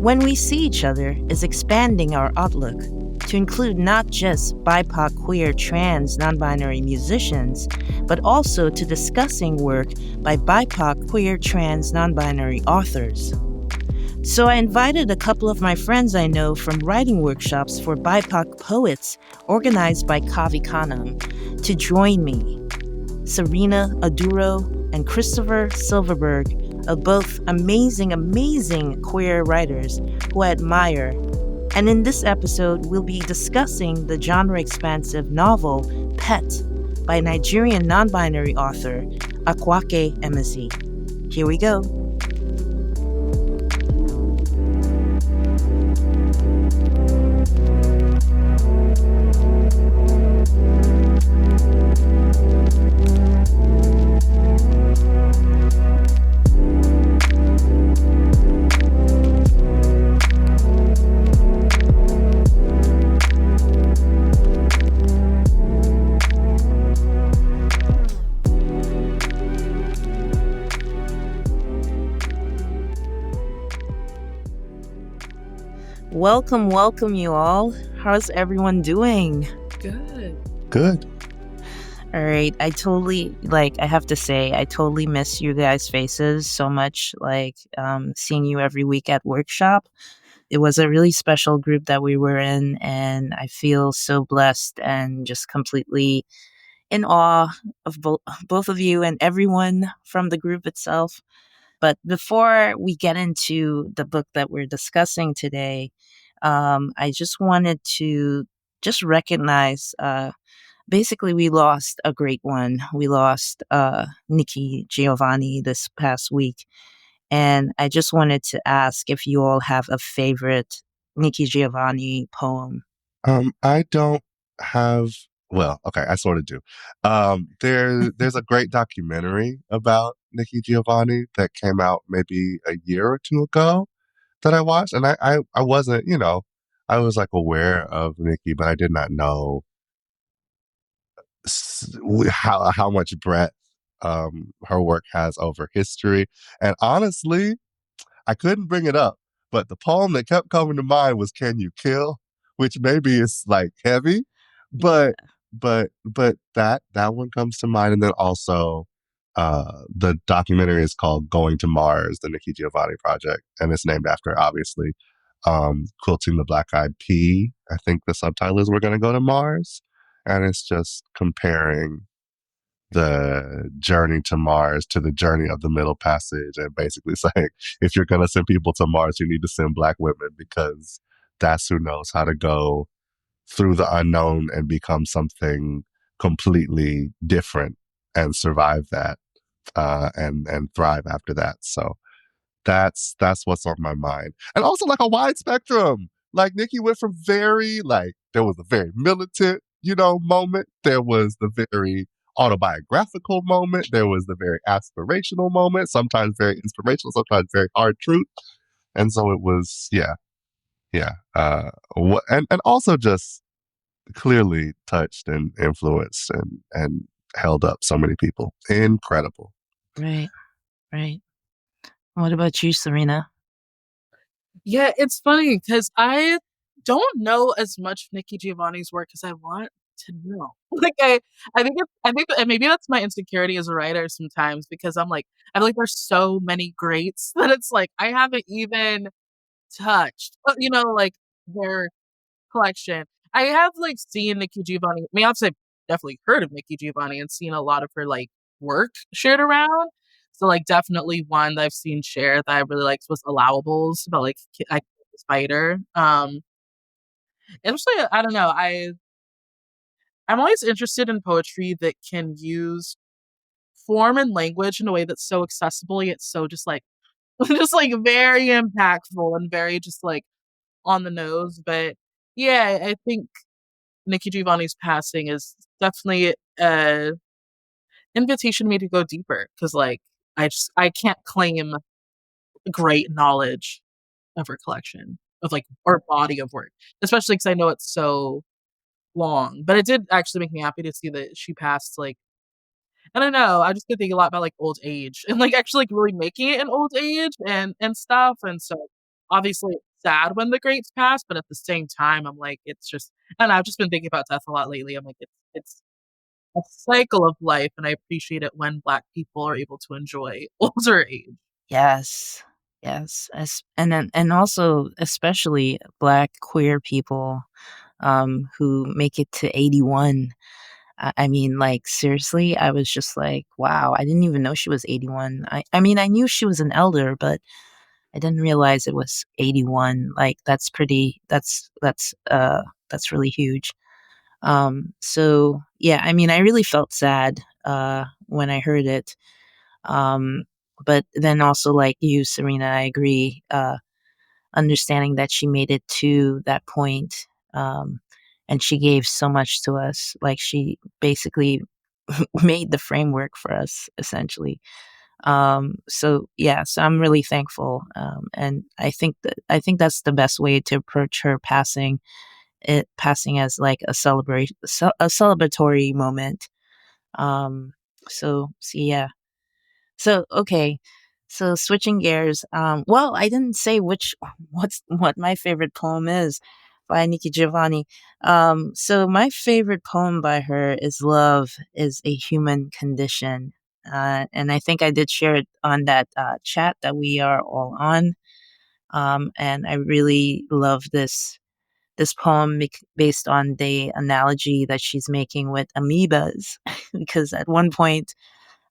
When We See Each Other is expanding our outlook to include not just BIPOC, queer, trans, non binary musicians, but also to discussing work by BIPOC, queer, trans, non binary authors. So I invited a couple of my friends I know from writing workshops for BIPOC poets organized by Kavi Kanam to join me. Serena, Oduro, and Christopher Silverberg are both amazing queer writers who I admire. And in this episode, we'll be discussing the genre-expansive novel Pet by Nigerian non-binary author Akwaeke Emezi. Here we go. Welcome, you all. How's everyone doing? Good. All right. I have to say, I totally miss you guys' faces so much, seeing you every week at workshop. It was a really special group that we were in, and I feel so blessed and just completely in awe of both of you and everyone from the group itself. But before we get into the book that we're discussing today, I just wanted to just recognize, basically, we lost a great one. We lost Nikki Giovanni this past week. And I just wanted to ask if you all have a favorite Nikki Giovanni poem. I don't have. Well, okay, I sort of do. There's a great documentary about Nikki Giovanni that came out maybe a year or two ago that I watched, and I wasn't, I was like aware of Nikki, but I did not know how much breadth her work has over history. And honestly, I couldn't bring it up, but the poem that kept coming to mind was "Can You Kill," which maybe is like heavy, but that one comes to mind. And then also the documentary is called "Going to Mars," the Nikki Giovanni project, and it's named after, obviously, quilting the black-eyed pea. I think the subtitle is "We're Gonna Go to Mars," and it's just comparing the journey to Mars to the journey of the Middle Passage, and basically saying, if you're going to send people to Mars, you need to send Black women, because that's who knows how to go through the unknown and become something completely different and survive that, and thrive after that. So that's what's on my mind. And also like a wide spectrum. Like Nikki went from there was a very militant, moment. There was the very autobiographical moment. There was the very aspirational moment, sometimes very inspirational, sometimes very hard truth. And so it was, yeah. And also just clearly touched and influenced and held up so many people. Incredible. Right. What about you, Serena? Yeah, it's funny because I don't know as much Nikki Giovanni's work as I want to know. I think and maybe that's my insecurity as a writer sometimes, because I feel like there's so many greats that it's like I haven't even touched, their collection. I have seen Nikki Giovanni. I mean, obviously, I've definitely heard of Nikki Giovanni and seen a lot of her work shared around. So definitely one that I've seen shared that I really liked was Allowables about I Spider. Actually, I don't know. I'm always interested in poetry that can use form and language in a way that's so accessible yet so just very impactful and very just on the nose. But yeah, I think Nikki Giovanni's passing is definitely a invitation to me to go deeper, because I can't claim great knowledge of her collection of or body of work, especially because I know it's so long. But it did actually make me happy to see that she passed. I don't know, I just been thinking a lot about old age and actually really making it in old age and stuff. And so obviously sad when the greats pass, but at the same time, I'm like, it's just, and I've just been thinking about death a lot lately. I'm like, it's a cycle of life, and I appreciate it when Black people are able to enjoy older age. Yes. Yes. And then, and also, especially Black queer people who make it to 81. I mean, like, seriously, I was just like, wow, I didn't even know she was 81. I mean, I knew she was an elder, but I didn't realize it was 81. Like, that's really huge. So yeah, I mean, I really felt sad when I heard it. Um, but then also, like you, Serena, I agree. Understanding that she made it to that point, um, and she gave so much to us. Like, she basically made the framework for us, essentially. So yeah, so I'm really thankful, and I think that's the best way to approach her passing. It passing as like a a celebratory moment. Um, so yeah. So okay. So switching gears. Well, I didn't say what my favorite poem is by Nikki Giovanni. So my favorite poem by her is "Love is a Human Condition," and I think I did share it on that chat that we are all on. And I really love this poem based on the analogy that she's making with amoebas, because at one point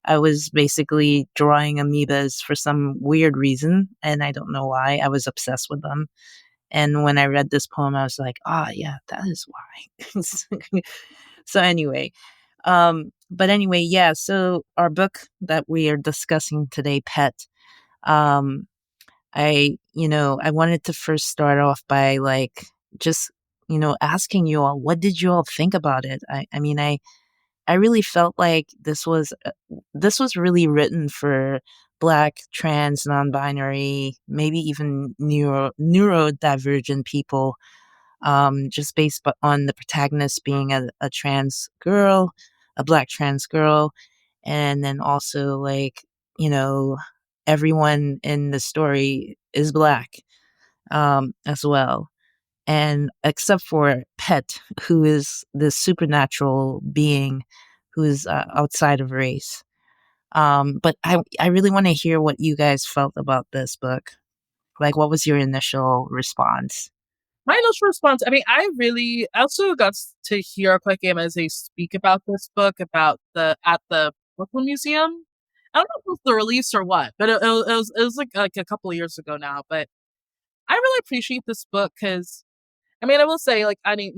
I was basically drawing amoebas for some weird reason, and I don't know why. I was obsessed with them. And when I read this poem, I was like, ah, yeah, that is why. So anyway, but anyway, yeah. So our book that we are discussing today, Pet. Um, I wanted to first start off by like just asking you all, what did you all think about it? I mean, I really felt like this was really written for Black, trans, non-binary, maybe even neurodivergent people, just based on the protagonist being a trans girl, a Black trans girl, and then also like you know everyone in the story is Black as well, and except for Pet, who is this supernatural being who is outside of race. But I really want to hear what you guys felt about this book. Like, what was your initial response? My initial response, I mean, I also got to hear Akwaeke Emezi speak about this book at the Brooklyn Museum. I don't know if it was the release or what, but it was like a couple of years ago now. But I really appreciate this book because, I mean, I will say, like, I mean,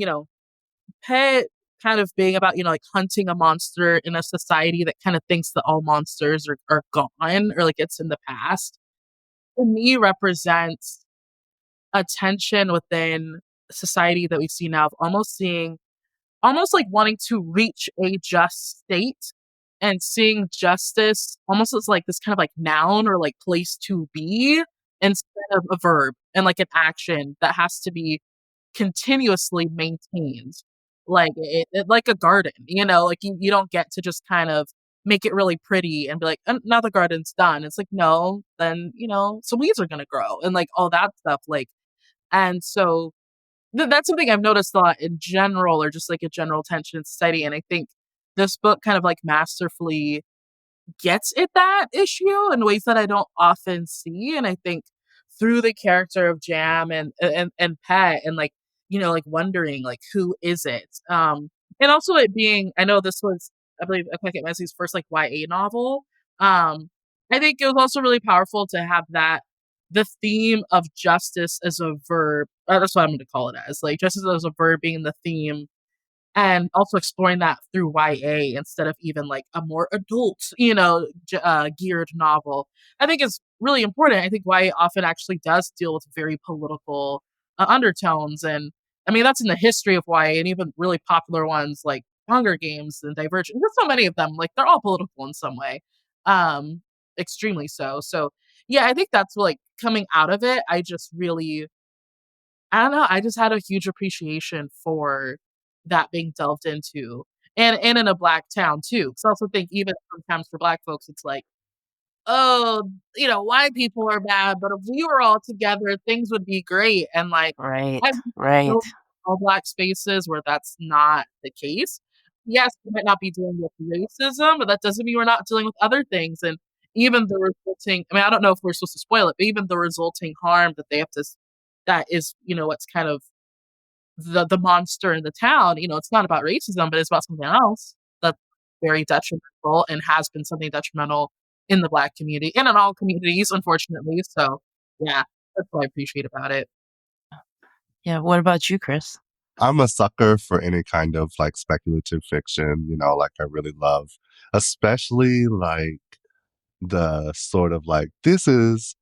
Pet kind of being about, like hunting a monster in a society that kind of thinks that all monsters are gone or like it's in the past, to me represents a tension within society that we see now of almost like wanting to reach a just state and seeing justice almost as like this kind of like noun or like place to be instead of a verb and like an action that has to be continuously maintained. Like like a garden, like you don't get to just kind of make it really pretty and be like, now the garden's done. It's like, no, then, some weeds are going to grow and like all that stuff. Like, and so that's something I've noticed a lot in general, or just like a general tension in society. And I think this book kind of like masterfully gets at that issue in ways that I don't often see. And I think through the character of Jam and Pet and like, like wondering like who is it? And also it being, I know this was, I believe, Akwaeke Emezi's first like YA novel. I think it was also really powerful to have that the theme of justice as a verb. That's what I'm going to call it as, like justice as a verb being the theme, and also exploring that through YA instead of even like a more adult, geared novel. I think is really important. I think YA often actually does deal with very political undertones, and I mean that's in the history of YA, and even really popular ones like Hunger Games and Divergent. There's so many of them, like they're all political in some way, um, extremely so. So yeah, I think that's like coming out of it. I don't know, I just had a huge appreciation for that being delved into, and in a Black town too. Because I also think even sometimes for Black folks, it's like, oh, white people are bad, but if we were all together, things would be great. And like, Right, I've right. built all black spaces where that's not the case. Yes, we might not be dealing with racism, but that doesn't mean we're not dealing with other things. And even the resulting, I mean, I don't know if we're supposed to spoil it, but even the resulting harm that they have to, that is, what's kind of the monster in the town, it's not about racism, but it's about something else that's very detrimental and has been something detrimental in the Black community and in all communities, unfortunately. So, yeah, that's what I appreciate about it. Yeah, what about you, Chris? I'm a sucker for any kind of like speculative fiction, like I really love, especially like the sort of like, this is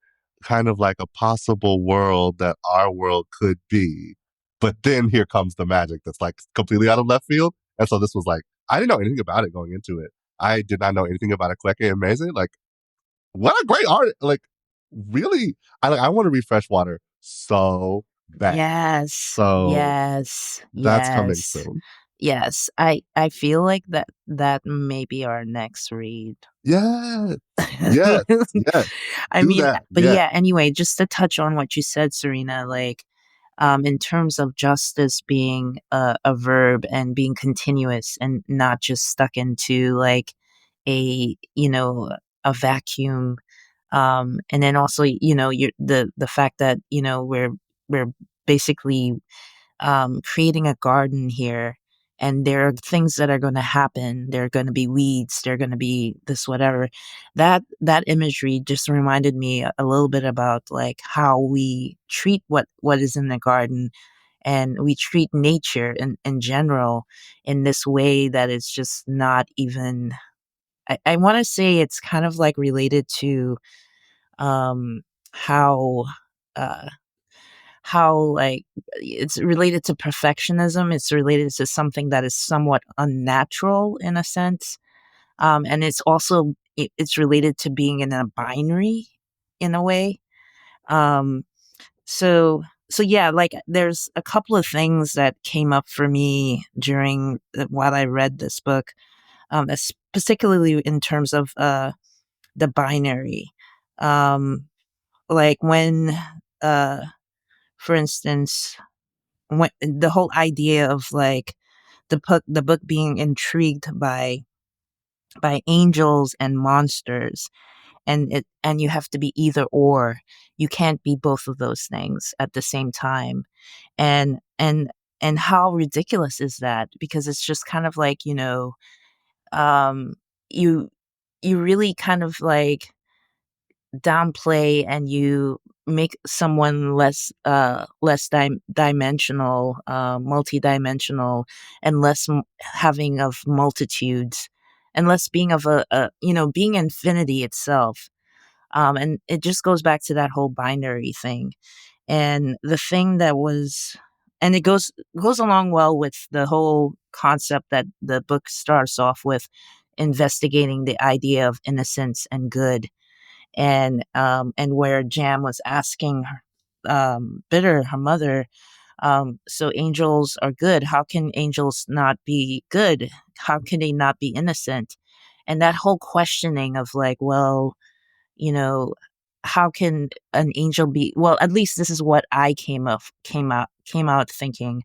kind of like a possible world that our world could be. But then here comes the magic that's like completely out of left field. And so this was like, I didn't know anything about it going into it. I did not know anything about Akwaeke Emezi. Like, what a great art! Like, really, I want to read Freshwater so bad. Yes, So yes, that's coming yes, soon. yes. I feel like that may be our next read. Yes, yes, yes. I Do mean, that. but Yeah. yeah, anyway, just to touch on what you said, Serena, like, in terms of justice being a verb and being continuous and not just stuck into like a vacuum. And then also, the fact that, we're basically creating a garden here, and there are things that are going to happen. There are going to be weeds. There are going to be this, whatever. That imagery just reminded me a little bit about like how we treat what is in the garden, and we treat nature in general in this way that is just not even. I want to say it's kind of like related to um, how. Uh, how like it's related to perfectionism. It's related to something that is somewhat unnatural in a sense. And it's also it's related to being in a binary in a way. Um, so yeah, like there's a couple of things that came up for me during while I read this book, particularly in terms of the binary. Um, like when, uh, for instance, when the whole idea of like the book being intrigued by angels and monsters, and you have to be either or. You can't be both of those things at the same time. And and and how ridiculous is that? Because it's just kind of like, um you you really kind of like downplay, and you make someone less dimensional, multidimensional, and less having of multitudes, and less being of being infinity itself. And it just goes back to that whole binary thing. And the thing that was and it goes along well with the whole concept that the book starts off with, investigating the idea of innocence and good. And where Jam was asking Bitter, her mother, so angels are good. How can angels not be good? How can they not be innocent? And that whole questioning of like, well, you know, how can an angel be? Well, at least this is what I came out thinking.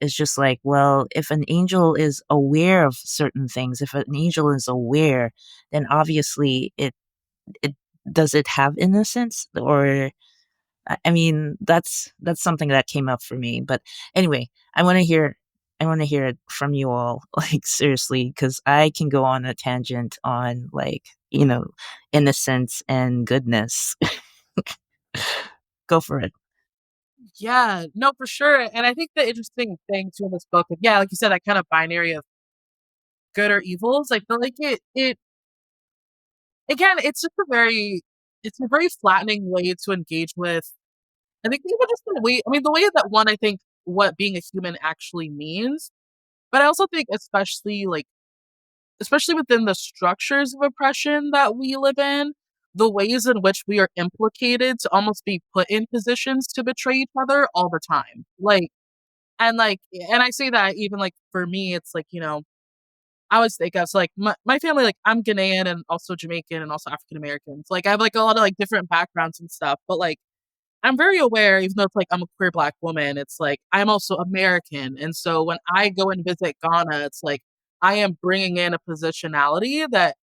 It's just like, well, if an angel is aware of certain things, if an angel is aware, then obviously it does it have innocence? Or I mean, that's something that came up for me. But anyway, I want to hear it from you all, like seriously, because I can go on a tangent on like, innocence and goodness. Go for it. Yeah, no, for sure. And I think the interesting thing too in this book, yeah, like you said, that kind of binary of good or evils, I feel like it again, it's a very flattening way to engage with. I think even just the way, I mean, the way that one, I think what being a human actually means, but I also think especially within the structures of oppression that we live in, the ways in which we are implicated to almost be put in positions to betray each other all the time. And I say that even like for me, it's like, I always think of, so like my family, like I'm Ghanaian and also Jamaican and also African American. So like I have like a lot of like different backgrounds and stuff, but like I'm very aware, even though it's like I'm a queer Black woman, it's like I'm also American. And so when I go and visit Ghana, it's like I am bringing in a positionality that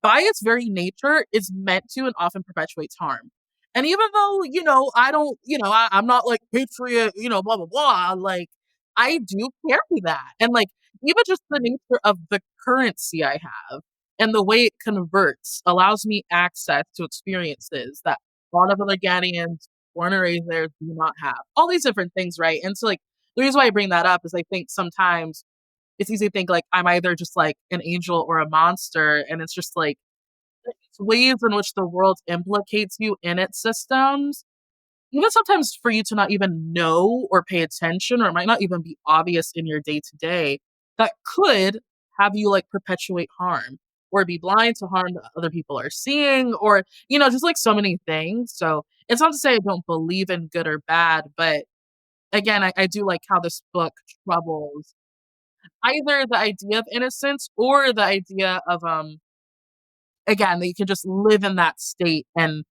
by its very nature is meant to and often perpetuates harm. And even though, I don't, I'm not like patriot, blah, blah, blah, like I do carry that. And like even just the nature of the currency I have and the way it converts allows me access to experiences that a lot of other Ghanaians born and raised there do not have. All these different things, right? And so like the reason why I bring that up is I think sometimes it's easy to think like I'm either just like an angel or a monster. And it's just like ways in which the world implicates you in its systems, even sometimes for you to not even know or pay attention, or it might not even be obvious in your day to day, that could have you like perpetuate harm or be blind to harm that other people are seeing, or, just like so many things. So it's not to say I don't believe in good or bad, but again, I do like how this book troubles either the idea of innocence or the idea of again that you can just live in that state and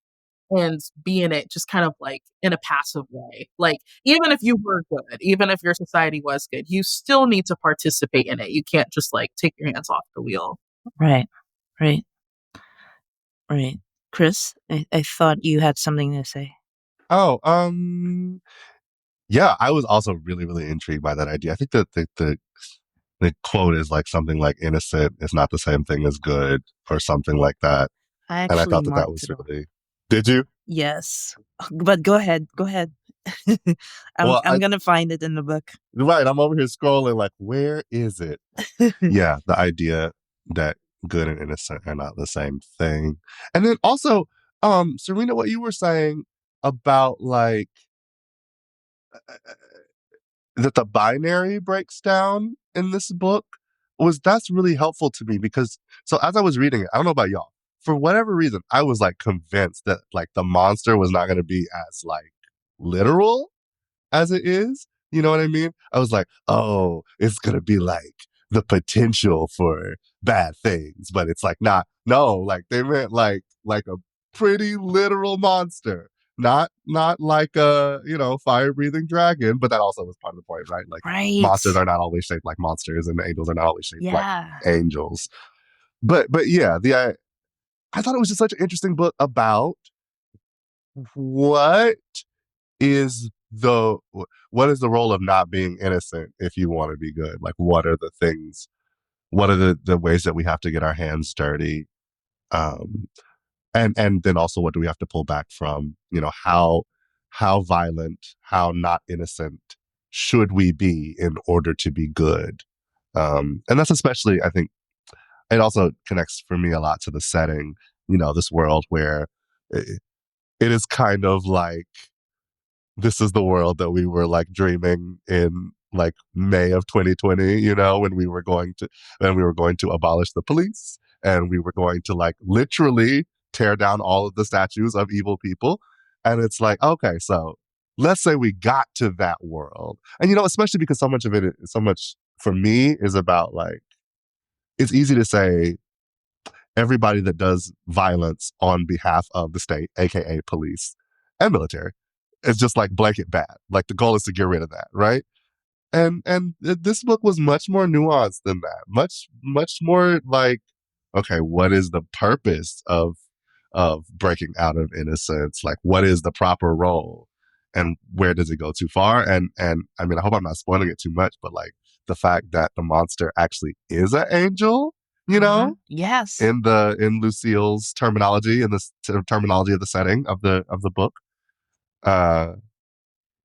be in it just kind of like in a passive way. Like even if you were good, even if your society was good, you still need to participate in it. You can't just like take your hands off the wheel. Right, right, right. Chris, I thought you had something to say. Oh, yeah, I was also really, really intrigued by that idea. I think that the quote is like something like innocent is not the same thing as good or something like that. I And I actually thought that marked was it all. really, did you? Yes, but go ahead, go ahead. I'm Well, I'm gonna find it in the book. right, I'm over here scrolling like, where is it? Yeah, the idea that good and innocent are not the same thing. And then also, Serena, what you were saying about like that the binary breaks down in this book that's really helpful to me because so as I was reading it, I don't know about y'all, for whatever reason, I was like convinced that like the monster was not going to be as like literal as it is. You know what I mean? I was like, oh, it's going to be like the potential for bad things, but it's like not, no, like they meant like a pretty literal monster. Not like a, fire breathing dragon, but that also was part of the point, right? Like Right. monsters are not always shaped like monsters and angels are not always shaped like Yeah. angels. But yeah, I thought it was just such an interesting book about what is the role of not being innocent if you want to be good? Like what are the things, what are the ways that we have to get our hands dirty? Um and then also what do we have to pull back from? How violent, how not innocent should we be in order to be good? And that's especially, I think, it also connects for me a lot to the setting, this world where it is kind of like this is the world that we were like dreaming in like May of 2020, when we were going to abolish the police and we were going to like literally tear down all of the statues of evil people. And it's like, okay, so let's say we got to that world. And especially because so much of it, so much for me is about like, it's easy to say everybody that does violence on behalf of the state, aka police and military, is just like blanket bad. Like the goal is to get rid of that, right? And this book was much more nuanced than that. Much more like, okay, what is the purpose of breaking out of innocence? Like, what is the proper role, and where does it go too far? And I mean, I hope I'm not spoiling it too much, but like the fact that the monster actually is an angel, Yes. in Lucille's terminology, in the terminology of the setting of the book. Yeah,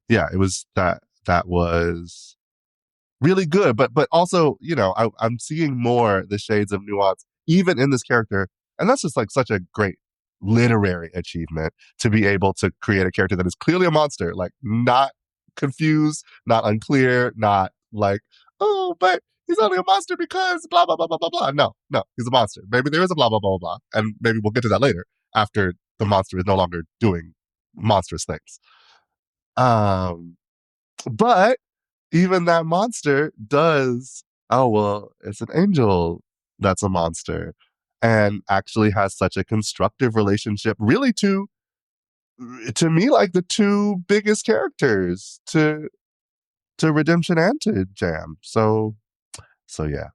it was that was really good, but also, I'm seeing more the shades of nuance even in this character, and that's just like such a great literary achievement to be able to create a character that is clearly a monster, like not confused, not unclear, not like, oh, but he's only a monster because blah blah blah blah blah blah. No, he's a monster. Maybe there is a blah blah blah blah, and maybe we'll get to that later after the monster is no longer doing monstrous things. But even that monster does oh, well, it's an angel that's a monster and actually has such a constructive relationship, really, to me, like the two biggest characters to Redemption and to Jam. So yeah.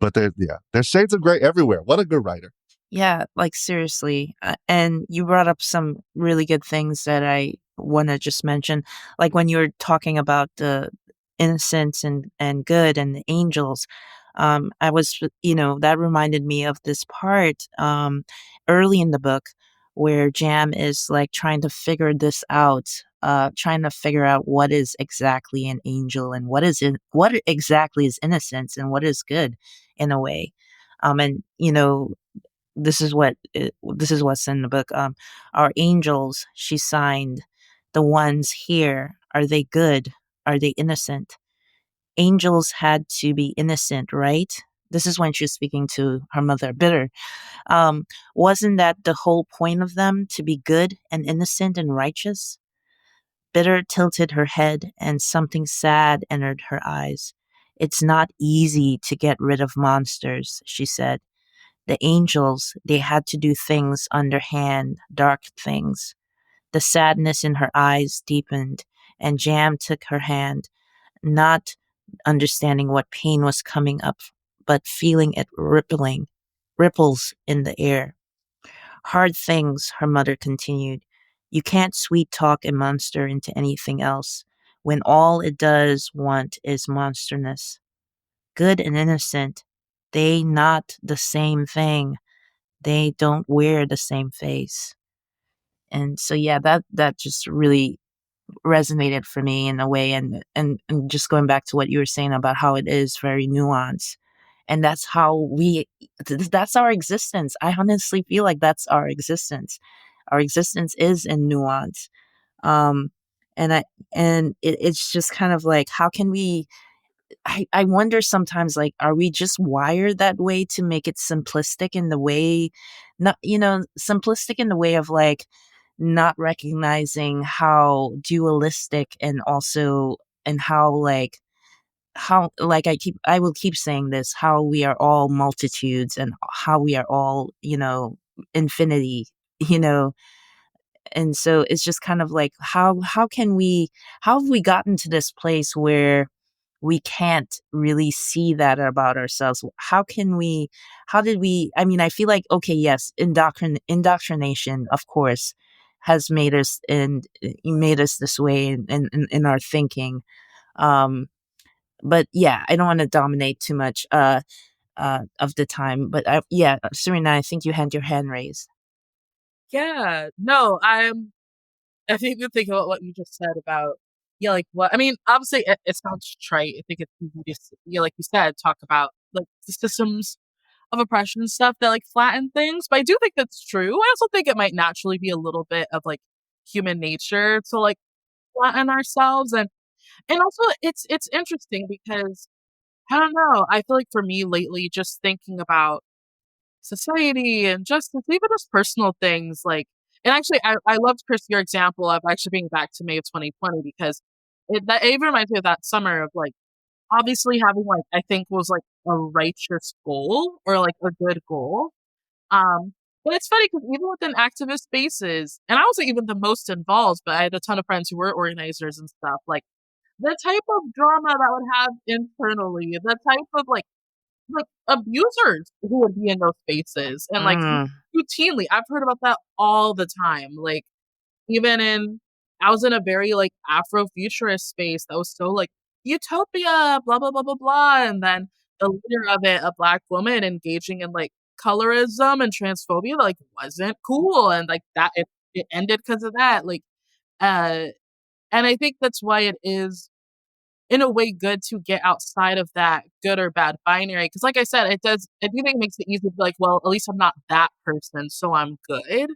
But there's shades of gray everywhere. What a good writer. Yeah, like seriously. And you brought up some really good things that I want to just mention. Like when you were talking about the innocence and good and the angels. I was, that reminded me of this part early in the book where Jam is like trying to figure this out, trying to figure out what is exactly an angel and what exactly is innocence and what is good in a way. And this is what's in the book. Our angels, she signed, the ones here, are they good? Are they innocent? Angels had to be innocent, right? This is when she's speaking to her mother, Bitter. Wasn't that the whole point of them, to be good and innocent and righteous? Bitter tilted her head, and something sad entered her eyes. It's not easy to get rid of monsters, she said. The angels, they had to do things underhand, dark things. The sadness in her eyes deepened, and Jam took her hand, not understanding what pain was coming up, but feeling it ripples in the air. Hard things, her mother continued. You can't sweet talk a monster into anything else when all it does want is monsterness. Good and innocent, they not the same thing. They don't wear the same face. And so yeah, that just really resonated for me in a way, and just going back to what you were saying about how it is very nuanced. And that's how that's our existence. I honestly feel like that's our existence. Our existence is in nuance. Um and it's just kind of like, how can we, I wonder sometimes, like, are we just wired that way to make it simplistic in the way, not, simplistic in the way of like not recognizing how dualistic and also, and how like I will keep saying this, how we are all multitudes and how we are all, infinity, you know. And so it's just kind of like, how have we gotten to this place where we can't really see that about ourselves? How did we, I mean, I feel like, okay, yes, indoctrination, of course, has made us this way in our thinking. Um, but yeah, I don't want to dominate too much of the time. But yeah, Serena, I think you had your hand raised. Yeah, no, I think the thing about what you just said about, yeah, like what I mean, obviously it sounds trite. I think it's easy to, yeah, like you said, talk about like the systems of oppression and stuff that like flatten things. But I do think that's true. I also think it might naturally be a little bit of like human nature to like flatten ourselves. And also it's interesting because I don't know, I feel like for me lately, just thinking about society and justice, even just personal things like, and actually I loved Chris your example of actually being back to May of 2020 because it even reminds me of that summer of like obviously having like I think was like a righteous goal or like a good goal. But it's funny because even within activist spaces, and I wasn't even the most involved, but I had a ton of friends who were organizers and stuff. Like the type of drama that would have internally, the type of like abusers who would be in those spaces and like Mm, routinely. I've heard about that all the time. Like even in I was in a very like Afrofuturist space that was so like utopia, blah blah blah blah blah. And then the leader of it, a black woman engaging in like colorism and transphobia, like wasn't cool. And like that it ended because of that. Like uh and I think that's why it is in a way good to get outside of that good or bad binary. Because like I said, I do think it makes it easy to be like, well, at least I'm not that person, so I'm good.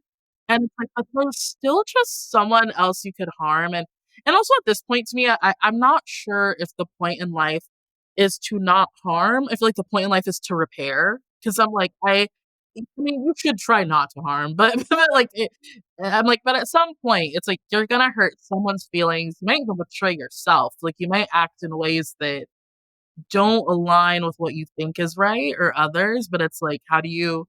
And it's like, but there's still just someone else you could harm. And also at this point to me, I'm not sure if the point in life is to not harm. I feel like the point in life is to repair. Because I'm like, I mean, you should try not to harm, but, but like, I'm like, but at some point, it's like you're gonna hurt someone's feelings. You might even betray yourself. Like you might act in ways that don't align with what you think is right or others, but it's like, how do you,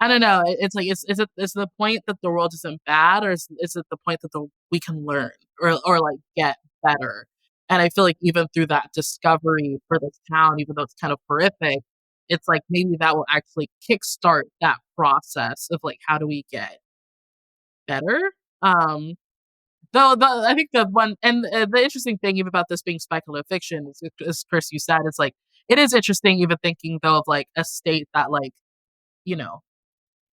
I don't know. It's like, is the point that the world isn't bad, or is it the point that we can learn or like get better? And I feel like even through that discovery for this town, even though it's kind of horrific, it's like maybe that will actually kickstart that process of like, how do we get better? Um, Though I think the one and the interesting thing even about this being speculative fiction is, as Chris you said, it's like it is interesting even thinking though of like a state that like, you know,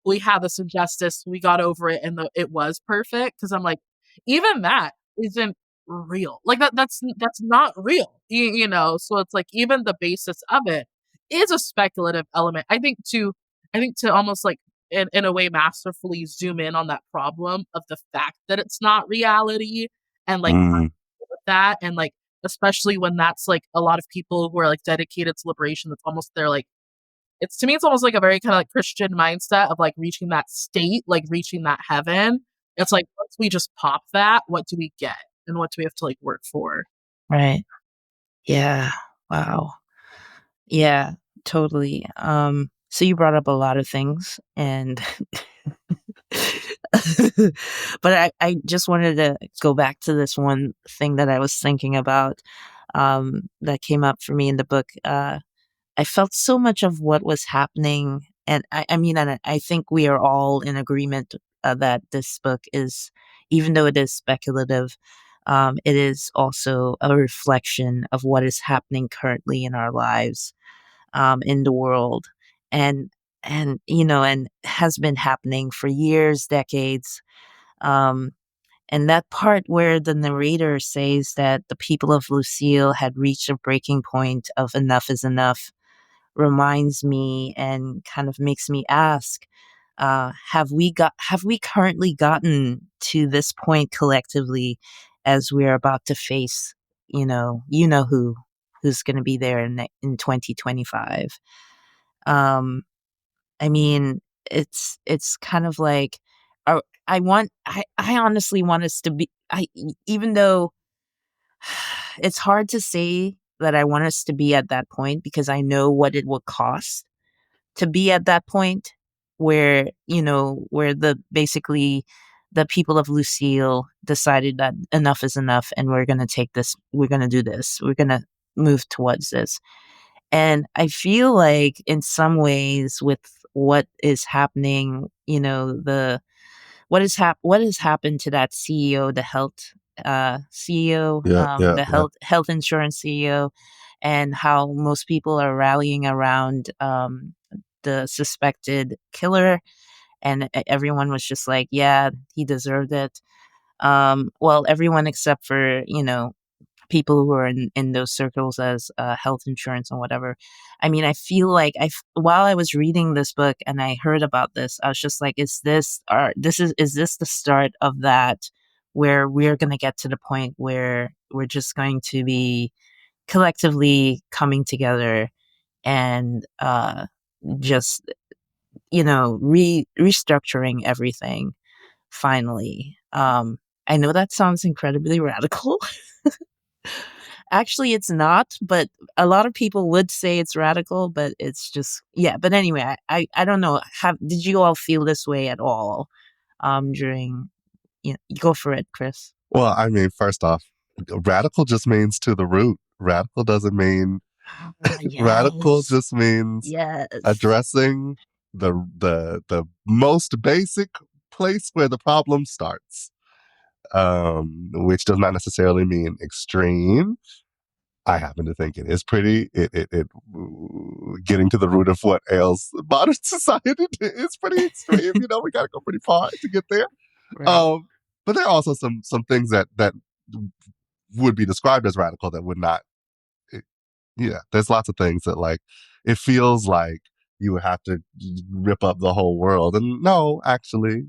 we had this injustice, we got over it, and it was perfect. Because I'm like, even that isn't real. Like that's not real. So it's like even the basis of it is a speculative element. I think to almost like in a way masterfully zoom in on that problem of the fact that it's not reality and like Mm, with that and like especially when that's like a lot of people who are like dedicated to liberation, that's almost their like it's to me, it's almost like a very kind of like Christian mindset of like reaching that state, like reaching that heaven. It's like once we just pop that, what do we get? And what do we have to like work for? Right. Yeah. Wow. Yeah, totally. So you brought up a lot of things and but I just wanted to go back to this one thing that I was thinking about that came up for me in the book. I felt so much of what was happening, and I mean, and I think we are all in agreement that this book is, even though it is speculative, it is also a reflection of what is happening currently in our lives, in the world, and and has been happening for years, decades. Um, and that part where the narrator says that the people of Lucille had reached a breaking point of enough is enough reminds me and kind of makes me ask, have we currently gotten to this point collectively as we're about to face, who's going to be there in 2025? um I mean, it's kind of like, I honestly want us to be, even though it's hard to say that I want us to be at that point because I know what it will cost to be at that point where, where basically the people of Lucille decided that enough is enough and we're going to do this. We're going to move towards this. And I feel like in some ways with what is happening, what has happened to that CEO, the CEO, yeah, yeah, the yeah. health insurance CEO, and how most people are rallying around the suspected killer, and everyone was just like, yeah, he deserved it. Well, everyone except for people who are in those circles as health insurance and whatever. I mean, I feel like while I was reading this book and I heard about this, I was just like, is this the start of that where we're going to get to the point where we're just going to be collectively coming together and just restructuring everything finally. I know that sounds incredibly radical. Actually, it's not, but a lot of people would say it's radical, but it's just, yeah. But anyway, I don't know. Did you all feel this way at all during, go for it, Chris. Well, I mean, first off, radical just means to the root. Radical doesn't mean radical Yes. just means Yes. addressing the most basic place where the problem starts. Which does not necessarily mean extreme. I happen to think it is pretty. It getting to the root of what ails modern society is pretty extreme. We got to go pretty far to get there. Right. Um, but there are also some things that would be described as radical that would not. It, yeah, there's lots of things that like it feels like you would have to rip up the whole world, and no, actually,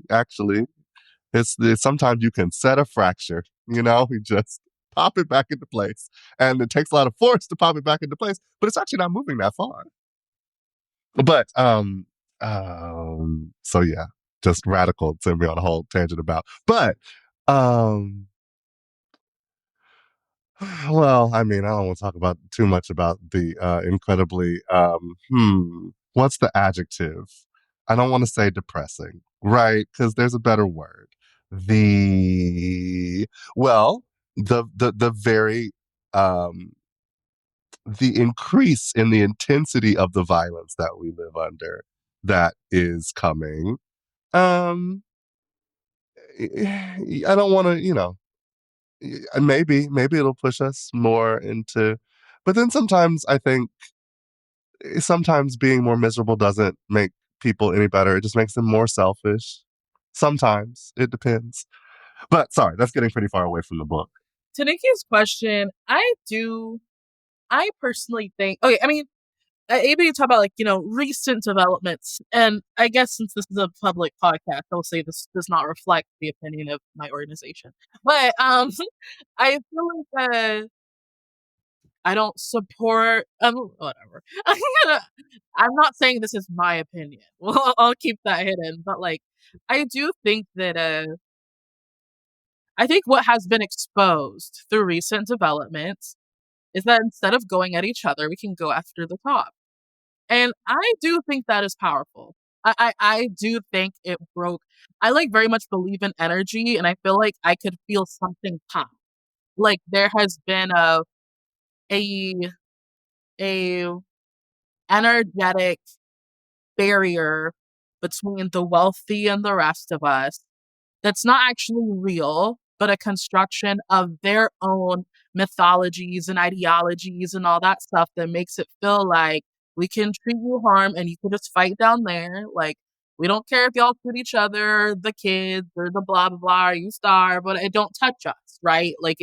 it's sometimes you can set a fracture. You just pop it back into place, and it takes a lot of force to pop it back into place, but it's actually not moving that far. But so yeah, just radical sent me on a whole tangent about. But um, Well, I mean, I don't want to talk about too much about the incredibly what's the adjective? I don't want to say depressing, right? Because there's a better word. The well, the very um the increase in the intensity of the violence that we live under that is coming. Um I don't want to, maybe it'll push us more into, but then sometimes I think sometimes being more miserable doesn't make people any better. It just makes them more selfish. Sometimes it depends. But sorry, that's getting pretty far away from the book. To Nikki's question, I personally think, okay, I mean, maybe you talk about like, recent developments. And I guess since this is a public podcast, I'll say this does not reflect the opinion of my organization. But I feel like I don't support whatever. I'm not saying this is my opinion. Well, I'll keep that hidden. But like I do think that I think what has been exposed through recent developments is that instead of going at each other, we can go after the top. And I do think that is powerful. I do think it broke. I like very much believe in energy, and I feel like I could feel something pop. Like there has been a a energetic barrier between the wealthy and the rest of us that's not actually real, but a construction of their own mythologies and ideologies and all that stuff that makes it feel like we can treat you harm and you can just fight down there. Like, we don't care if y'all shoot each other, the kids, or the blah, blah, blah, or you starve, but it don't touch us, right? Like,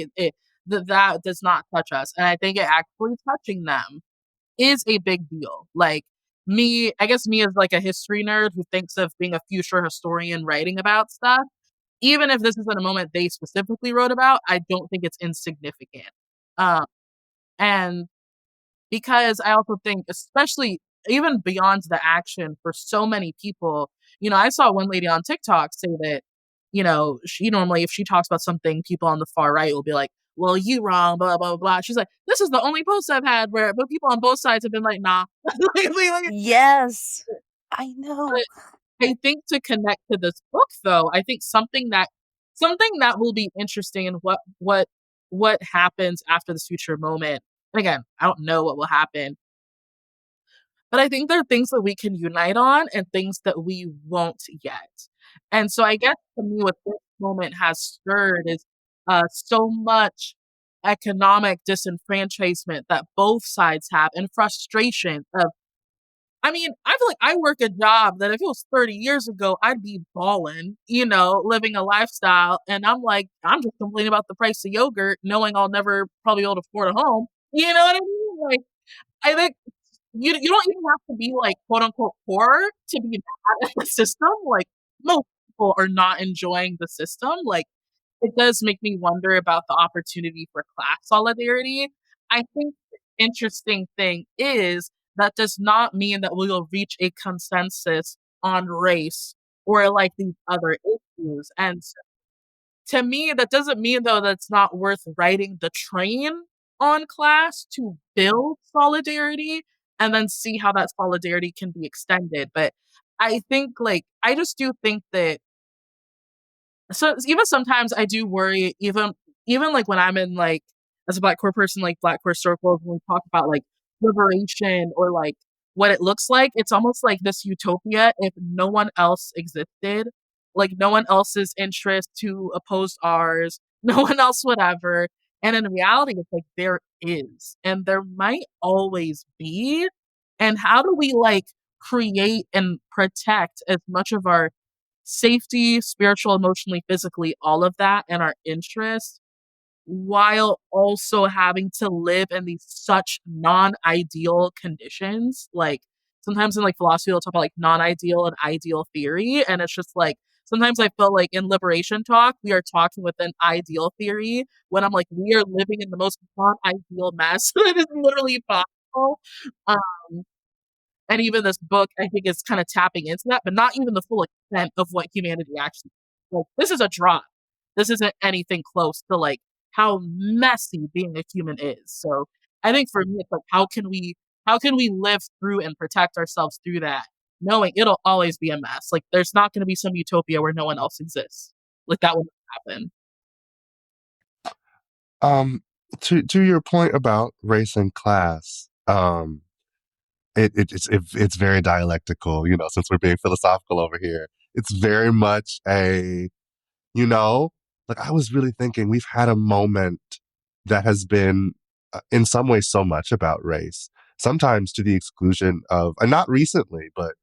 that does not touch us. And I think it actually touching them is a big deal. Like, I guess me as like a history nerd who thinks of being a future historian writing about stuff, even if this isn't a moment they specifically wrote about, I don't think it's insignificant. Um, and because I also think, especially even beyond the action for so many people, I saw one lady on TikTok say that, she normally, if she talks about something, people on the far right will be like, well, you wrong, blah, blah, blah. She's like, this is the only post I've had where but people on both sides have been like, nah. Yes, I know. I think to connect to this book though, I think something that will be interesting in what happens after this future moment. And again, I don't know what will happen, but I think there are things that we can unite on and things that we won't yet. And so I guess to me what this moment has stirred is so much economic disenfranchisement that both sides have and frustration of I mean, I feel like I work a job that if it was 30 years ago, I'd be balling, living a lifestyle. And I'm like, I'm just complaining about the price of yogurt, knowing I'll never probably be able to afford a home. You know what I mean? Like, I think you don't even have to be like quote unquote poor to be mad at the system. Like, most people are not enjoying the system. Like, it does make me wonder about the opportunity for class solidarity. I think the interesting thing is that does not mean that we will reach a consensus on race or like these other issues. And to me, that doesn't mean though that it's not worth riding the train on class to build solidarity and then see how that solidarity can be extended. But I think like I just do think that so even sometimes I do worry, even like when I'm in like as a Black queer person, like Black queer circles, when we talk about like liberation or like what it looks like, it's almost like this utopia if no one else existed, like no one else's interest to oppose ours, no one else whatever. And in reality, it's like there is, and there might always be. And how do we like create and protect as much of our safety, spiritual, emotionally, physically, all of that, and our interests, while also having to live in these such non-ideal conditions. Like sometimes in like philosophy, they'll talk about like non-ideal and ideal theory. And it's just like sometimes I feel like in liberation talk, we are talking with an ideal theory when I'm like, we are living in the most non-ideal mess that is literally possible. Um, and even this book, I think, is kind of tapping into that, but not even the full extent of what humanity actually like. This is a drop. This isn't anything close to like how messy being a human is. So I think for me, it's like how can we live through and protect ourselves through that, knowing it'll always be a mess. Like there's not going to be some utopia where no one else exists. Like that won't happen. Um, to your point about race and class, it's very dialectical. Since we're being philosophical over here, it's very much a you know, like I was really thinking we've had a moment that has been, in some ways, so much about race, sometimes to the exclusion of, and not recently, but,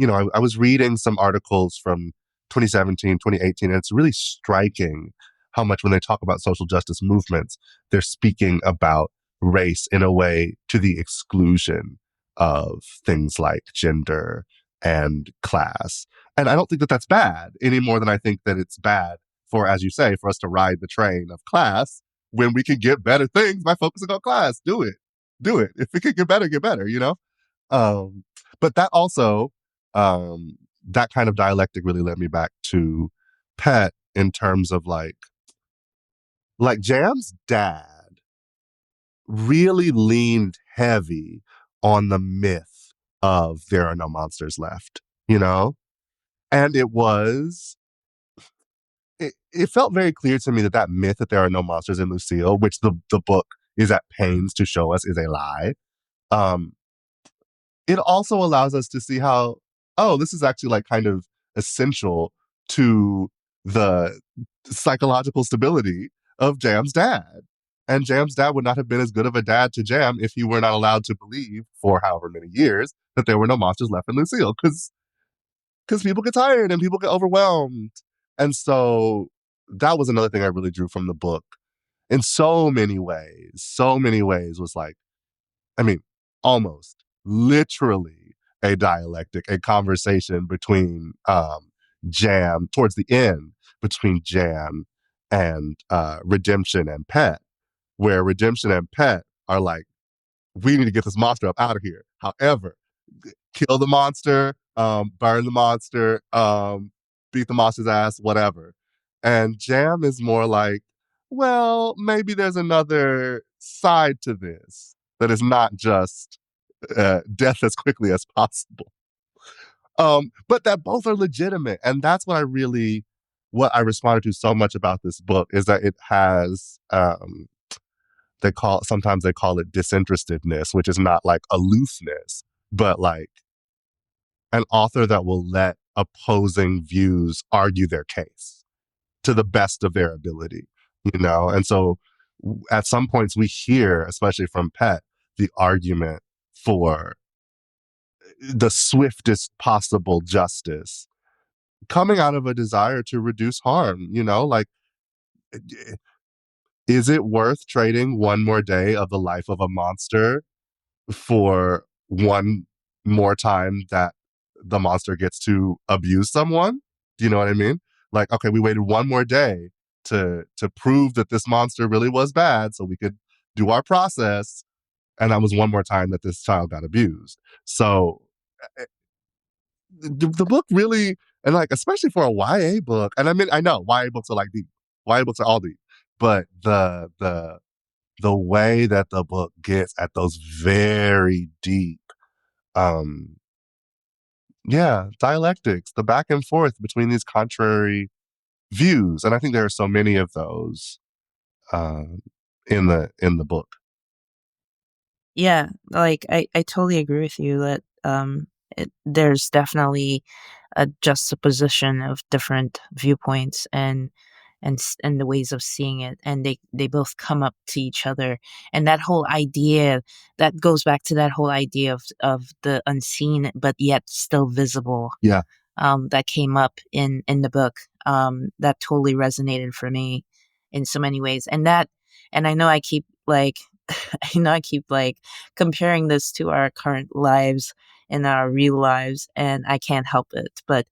I was reading some articles from 2017, 2018, and it's really striking how much when they talk about social justice movements, they're speaking about race in a way to the exclusion of things like gender and class. And I don't think that that's bad any more than I think that it's bad for, as you say, for us to ride the train of class when we can get better things by focusing on class. Do it. Do it. If it can get better. Um, but that also, that kind of dialectic really led me back to Pet in terms of like Jam's dad really leaned heavy on the myth of there are no monsters left, you know? And it felt very clear to me that myth that there are no monsters in Lucille, which the book is at pains to show us is a lie. Um, it also allows us to see how, oh, this is actually like kind of essential to the psychological stability of Jam's dad. And Jam's dad would not have been as good of a dad to Jam if he were not allowed to believe for however many years that there were no monsters left in Lucille. Because people get tired and people get overwhelmed. And so that was another thing I really drew from the book in so many ways was like, I mean, almost literally a dialectic, a conversation between Jam towards the end between Jam and Redemption and Pet, where Redemption and Pet are like, we need to get this monster up out of here. However, kill the monster, burn the monster, beat the monster's ass, whatever. And Jam is more like, well, maybe there's another side to this that is not just death as quickly as possible. But that both are legitimate. And that's what I responded to so much about this book is that it has, sometimes they call it disinterestedness, which is not like aloofness, but like an author that will let opposing views argue their case to the best of their ability. And so at some points we hear, especially from Pet, the argument for the swiftest possible justice coming out of a desire to reduce harm. Like, is it worth trading one more day of the life of a monster for one more time that the monster gets to abuse someone? Do you know what I mean? Like, okay, we waited one more day to prove that this monster really was bad so we could do our process, and that was one more time that this child got abused. So the book really, and like especially for a YA book, and I mean I know YA books are like deep. YA books are all deep. But the way that the book gets at those very deep um dialectics, the back and forth between these contrary views. And I think there are so many of those uh, in the book. Yeah, like I totally agree with you that there's definitely a juxtaposition of different viewpoints and the ways of seeing it, and they both come up to each other, and that whole idea that goes back to that whole idea of the unseen but yet still visible. Yeah. That came up in the book, that totally resonated for me in so many ways, and I know I keep like I keep like comparing this to our current lives and our real lives, and I can't help it. But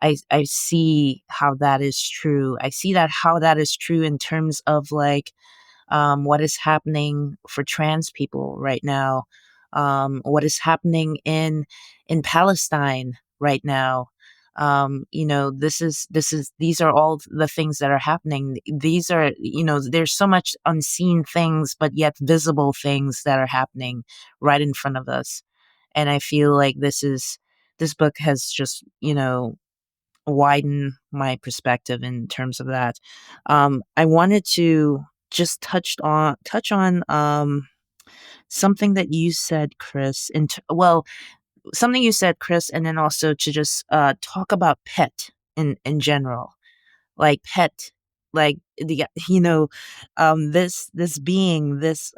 I see how that is true. I see that how that is true in terms of like what is happening for trans people right now, what is happening in Palestine right now, These are all the things that are happening. These are, there's so much unseen things, but yet visible things that are happening right in front of us. And I feel like this book has just, widen my perspective in terms of that. I wanted to just touch on something that you said, Chris. Something you said, Chris, and then also to just talk about pet in general, like pet, like the this being this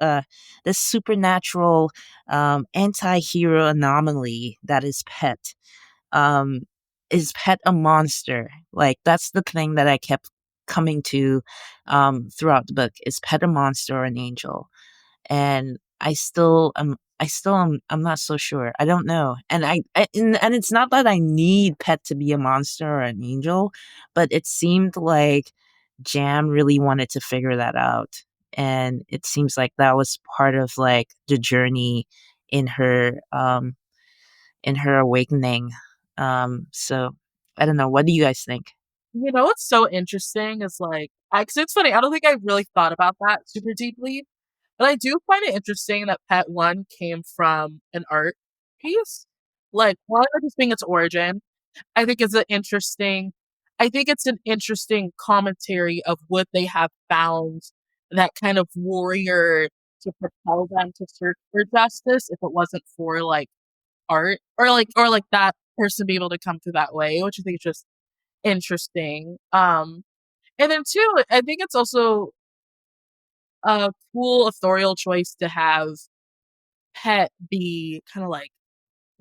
supernatural anti-hero anomaly that is pet. um is pet a monster? Like, that's the thing that I kept coming to throughout the book. Is pet a monster or an angel? And I'm not so sure. I don't know. And it's not that I need pet to be a monster or an angel, but it seemed like Jam really wanted to figure that out. And it seems like that was part of like the journey in her awakening. So I don't know. What do you guys think? What's so interesting is like, cause it's funny. I don't think I really thought about that super deeply, but I do find it interesting that Pet One came from an art piece. Like, one, just being its origin, I think is an interesting. I think it's an interesting commentary of what they have found that kind of warrior to propel them to search for justice. If it wasn't for like art or like that person being able to come through that way, which I think is just interesting. And then two, I think it's also a cool authorial choice to have Pet be kind of like,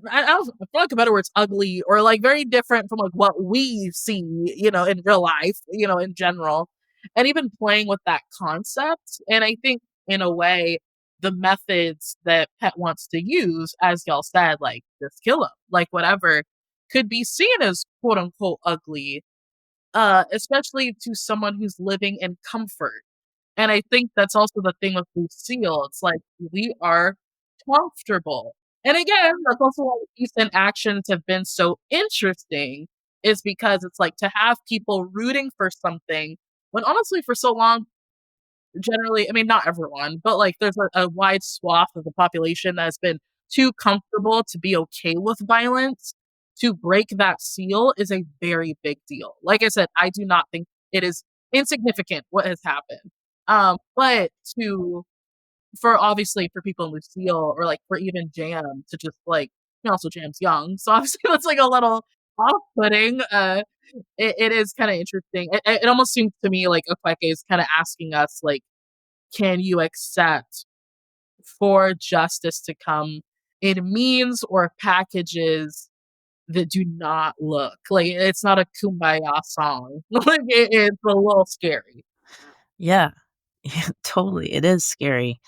for lack of better words, ugly or like very different from like what we see, in real life, in general, and even playing with that concept. And I think in a way, the methods that Pet wants to use, as y'all said, like just kill him, like whatever, could be seen as quote unquote ugly, especially to someone who's living in comfort. And I think that's also the thing with Lucille. It's like we are comfortable. And again, that's also why recent actions have been so interesting, is because it's like to have people rooting for something when honestly for so long, generally, I mean, not everyone, but like there's a wide swath of the population that has been too comfortable to be okay with violence. To break that seal is a very big deal. Like I said, I do not think it is insignificant what has happened. But to for obviously for people in Lucille or like for even Jam to just like, also Jam's young, so obviously that's like a little off-putting. It is kind of interesting. It almost seems to me like Akwaeke is kind of asking us like, can you accept for justice to come in means or packages that do not look like it's not a kumbaya song. Like it's a little scary. Yeah, yeah, totally. It is scary,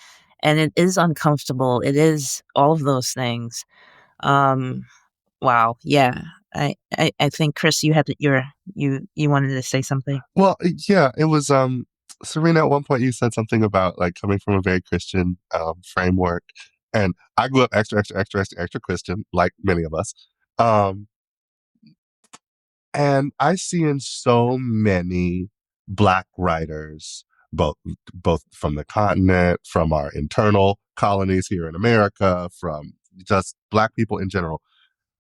and it is uncomfortable. It is all of those things. Um, wow. Yeah. I think Chris, you wanted to say something. Well, yeah, it was Serena, at one point you said something about like coming from a very Christian framework. And I grew up extra, extra, extra, extra, extra Christian, like many of us. Um, and I see in so many Black writers, both both from the continent, from our internal colonies here in America, from just Black people in general,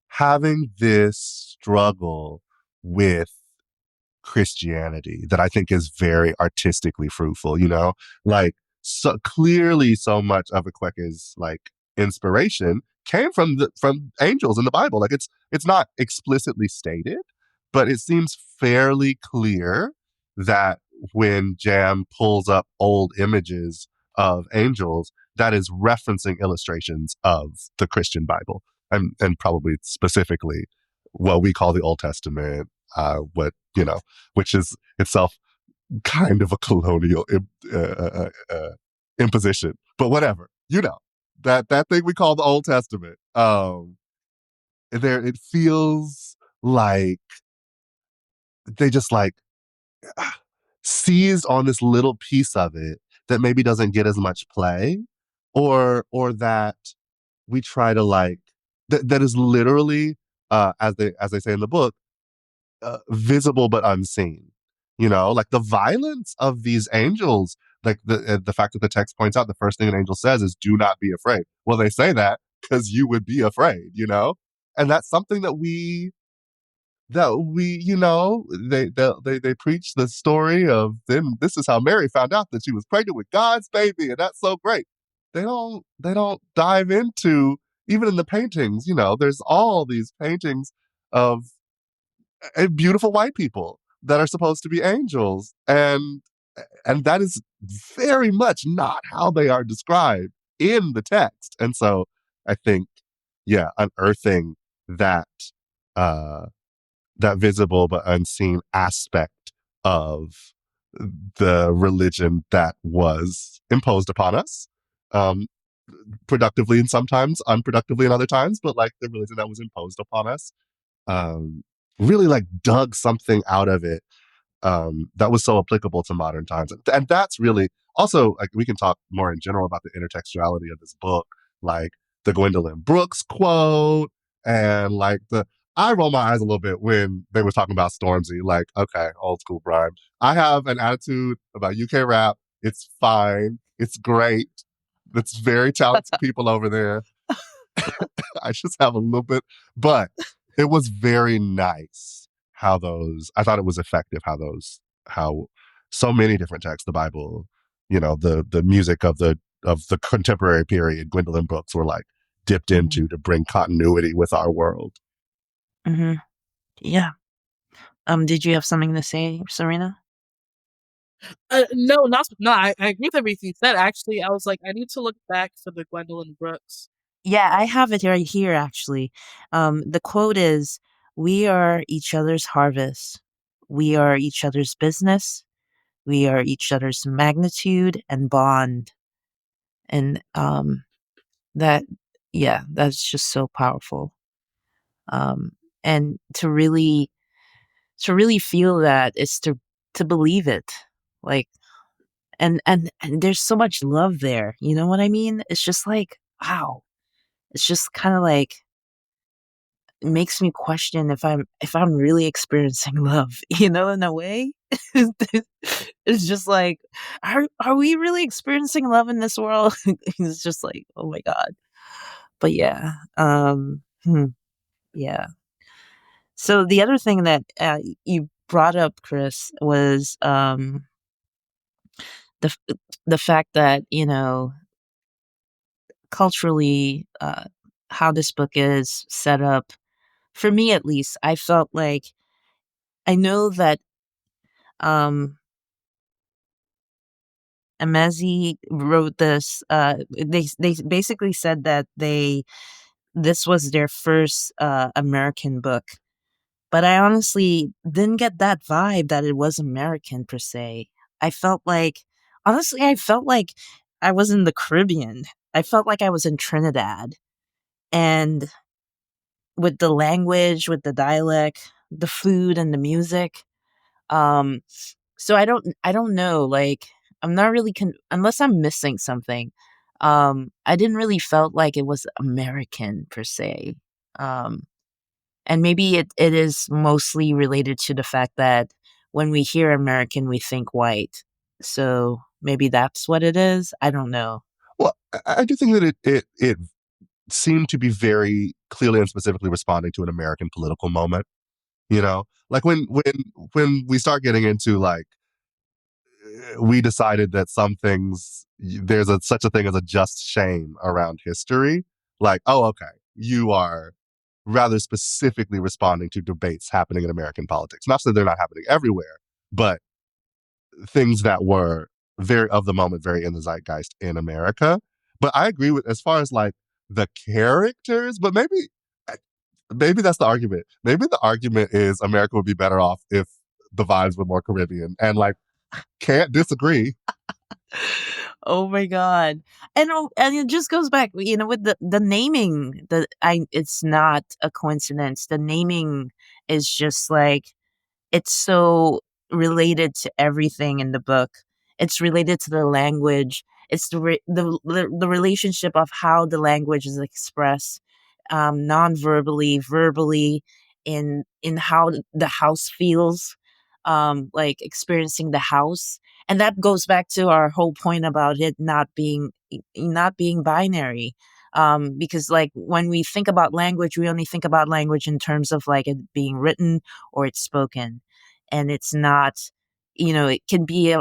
having this struggle with Christianity that I think is very artistically fruitful, Like, so clearly so much of Akwaeke's like inspiration came from angels in the Bible. Like, it's not explicitly stated, but it seems fairly clear that when Jam pulls up old images of angels, that is referencing illustrations of the Christian Bible, and probably specifically what we call the Old Testament, what which is itself kind of a colonial imposition, but whatever, that thing we call the Old Testament. There, it feels like they just like seized on this little piece of it that maybe doesn't get as much play, or that we try to like that is literally as they say in the book, visible but unseen. Like the violence of these angels, like the fact that the text points out the first thing an angel says is "Do not be afraid." Well, they say that because you would be afraid, and that's something that we they preach the story of then this is how Mary found out that she was pregnant with God's baby, and that's so great. They don't dive into, even in the paintings, there's all these paintings of beautiful white people that are supposed to be angels, and that is very much not how they are described in the text. And so I think, yeah, unearthing that uh that visible but unseen aspect of the religion that was imposed upon us, um productively and sometimes unproductively in other times, but like the religion that was imposed upon us, um really like dug something out of it, that was so applicable to modern times. And that's really also, like, we can talk more in general about the intertextuality of this book, like the Gwendolyn Brooks quote, and like I roll my eyes a little bit when they were talking about Stormzy. Like, okay, old school Brian. I have an attitude about UK rap. It's fine. It's great. It's very talented people over there. I just have a little bit, but it was very nice I thought it was effective how so many different texts, the Bible, the music of the contemporary period, Gwendolyn Brooks, were like dipped into to bring continuity with our world. Mm-hmm. Yeah. Did you have something to say, Serena? No, no. I agree with everything you said. Actually, I was like, I need to look back for the Gwendolyn Brooks. Yeah, I have it right here, actually. The quote is, "We are each other's harvest. We are each other's business. We are each other's magnitude and bond." And that, yeah, that's just so powerful. Um, and to really feel that is to believe it. Like, and there's so much love there. You know what I mean? It's just like, wow. It's just kind of like, it makes me question if I'm really experiencing love, in a way. It's just like, are we really experiencing love in this world? It's just like, oh my god. But yeah, yeah. So the other thing that you brought up, Chris, was the f- the fact that culturally, how this book is set up. For me, at least, I felt like, I know that um Emezi wrote this. They basically said that this was their first American book, but I honestly didn't get that vibe that it was American per se. I felt like, honestly, I felt like I was in the Caribbean. I felt like I was in Trinidad, and with the language, with the dialect, the food, and the music. Um, so I don't know. Like, I'm not really unless I'm missing something. I didn't really felt like it was American per se. Um, and maybe it is mostly related to the fact that when we hear American, we think white. So maybe that's what it is. I don't know. Well, I do think that it seemed to be very clearly and specifically responding to an American political moment. Like when we start getting into, like, we decided that some things, there's such a thing as a just shame around history. Like, oh, okay, you are rather specifically responding to debates happening in American politics. Not that they're not happening everywhere, but things that were very of the moment, very in the zeitgeist in America. But I agree with, as far as like the characters, but maybe that's the argument. Maybe the argument is America would be better off if the vibes were more Caribbean, and like, can't disagree. Oh my god. And it just goes back, with the naming. It's not a coincidence. The naming is just like, it's so related to everything in the book. It's related to the language. It's the relationship of how the language is expressed, non-verbally, verbally. in how the house feels, like experiencing the house. And that goes back to our whole point about it not being binary. Because like when we think about language, we only think about language in terms of like it being written or it's spoken, and it's not. It can be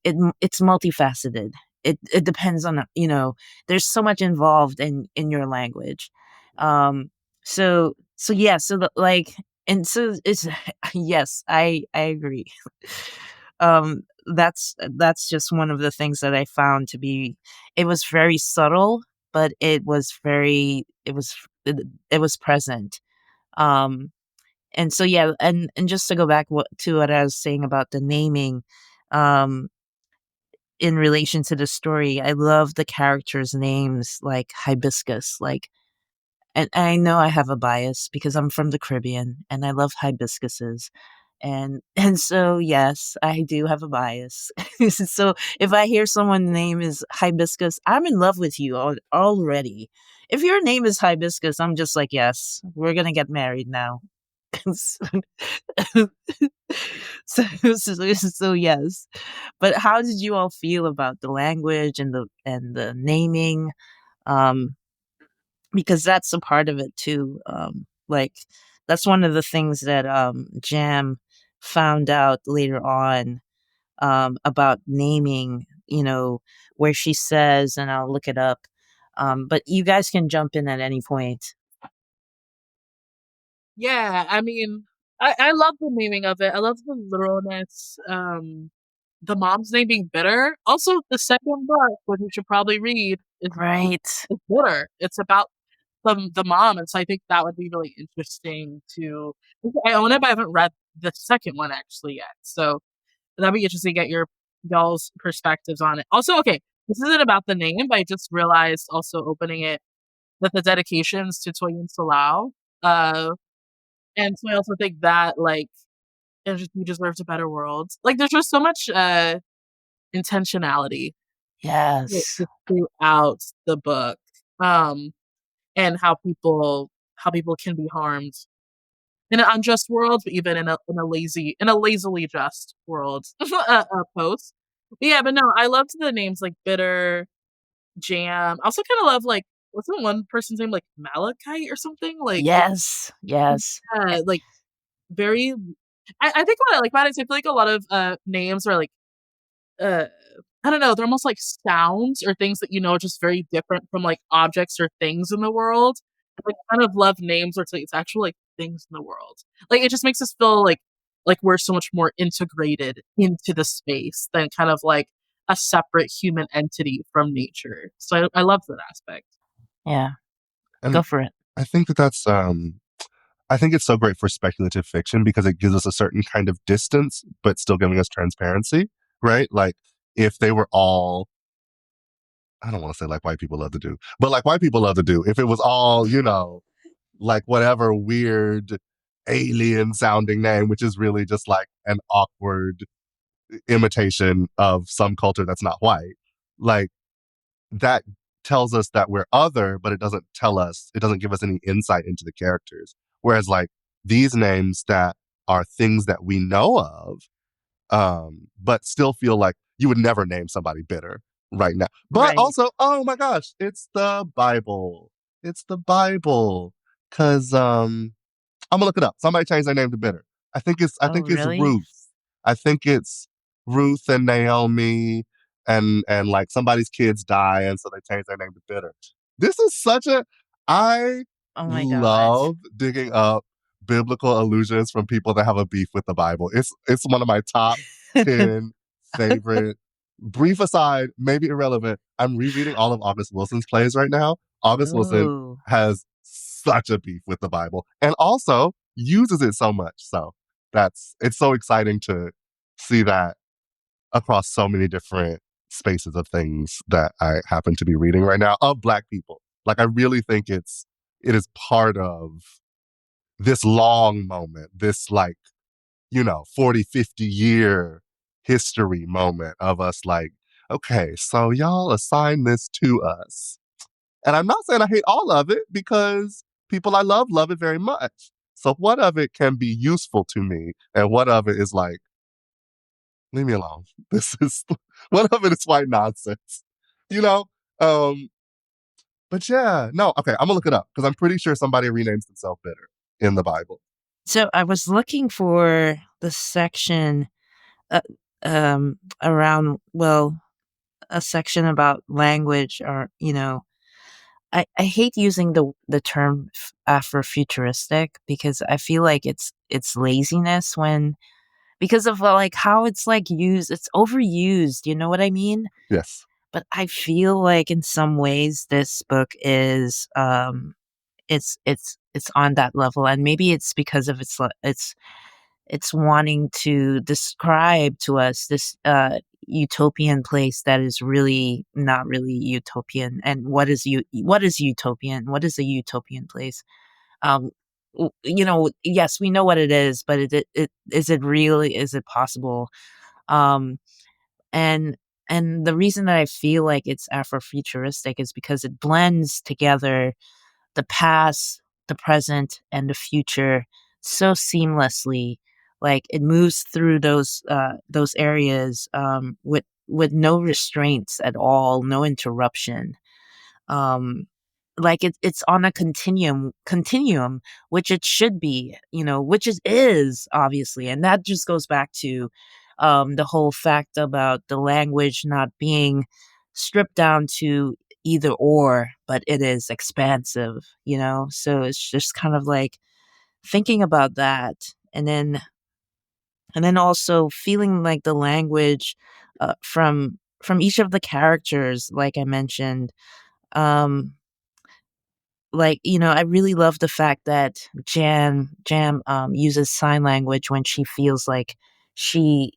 it's multifaceted. It depends on there's so much involved in your language. So yeah, so and so it's yes, I agree. That's just one of the things that I found to be, it was very subtle, but it was present. Um and so yeah, and just to go back to what I was saying about the naming, um in relation to the story, I love the characters' names like hibiscus, like, and I know I have a bias because I'm from the Caribbean and I love hibiscuses. And so yes, I do have a bias. So if I hear someone's name is hibiscus, I'm in love with you already. If your name is hibiscus, I'm just like, yes, we're gonna get married now. So yes. But how did you all feel about the language and the naming? Um, because that's a part of it too. Like that's one of the things that Jam found out later on, about naming. Where she says, and I'll look it up. But you guys can jump in at any point. Yeah, I mean, I love the naming of it. I love the literalness. The mom's name being bitter. Also, the second book, which you should probably read, Right. is bitter. It's about the mom, and so I think that would be really interesting to. I own it, but I haven't read the second one actually yet. So that'd be interesting to get y'all's perspectives on it. Also, okay, this isn't about the name, but I just realized also opening it that the dedications to Toyin Salau. Uh, and so I also think that like you deserve a better world. Like there's just so much intentionality Yes. throughout the book. And how people can be harmed in an unjust world, but even in a lazily just world. Post. But yeah, but no, I loved the names like Bitter, Jam. I also kind of love like wasn't one person's name like Malachite or something like Yes. Yes. like very. I think what I like about it is I feel like a lot of names are like uh I don't know, they're almost like sounds or things that just very different from like objects or things in the world. I kind of love names where it's actual like things in the world. Like it just makes us feel like we're so much more integrated into the space than kind of like a separate human entity from nature. So I love that aspect. Yeah. And Go for it. I think that's I think it's so great for speculative fiction because it gives us a certain kind of distance, but still giving us transparency, right? Like if they were all, I don't want to say like white people love to do, but like white people love to do, if it was all, like whatever weird alien sounding name, which is really just like an awkward imitation of some culture that's not white, like that tells us that we're other, but it doesn't give us any insight into the characters. Whereas like these names that are things that we know of, but still feel like you would never name somebody bitter right now. But Right. also, oh my gosh, it's the Bible. It's the Bible. Cause I'm gonna look it up. Somebody changed their name to bitter. I Oh, think it's really? Ruth. I think it's Ruth and Naomi and like somebody's kids die and so they changed their name to bitter. This is such a I Oh my God. love digging up biblical allusions from people that have a beef with the Bible. It's one of my top 10 favorite. Brief aside, maybe irrelevant. I'm rereading all of August Wilson's plays right now. August Wilson Ooh. has such a beef with the Bible and also uses it so much. So it's so exciting to see that across so many different spaces of things that I happen to be reading right now of Black people. Like I really think it is part of this long moment, this like, 40, 50-year history moment of us like, okay, so y'all assign this to us. And I'm not saying I hate all of it because people I love it very much. So what of it can be useful to me, and what of it is like, leave me alone. This is what of it is white nonsense, you know. Um, but yeah, no, okay, I'm gonna look it up because I'm pretty sure somebody renames themselves bitter in the Bible. So I was looking for the section uh, around, well, a section about language, or, I hate using the term Afrofuturistic, because I feel like it's laziness, when because of, well, like, how it's like used, it's overused, you know what I mean? Yes. But I feel like in some ways this book is it's on that level, and maybe it's because of it's wanting to describe to us this utopian place that is really not really utopian. And what is utopian? What is a utopian place? Um yes, we know what it is, but it is it really, is it possible? Um and and the reason that I feel like it's Afrofuturistic is because it blends together the past, the present, and the future so seamlessly. Like, it moves through those areas with no restraints at all, no interruption. Um, like, it's on a continuum, which it should be, which it is, obviously. And that just goes back to the whole fact about the language not being stripped down to either or, but it is expansive. So it's just kind of like thinking about that, and then also feeling like the language from each of the characters, like I mentioned. um like, I really love the fact that Jam uses sign language when she feels like she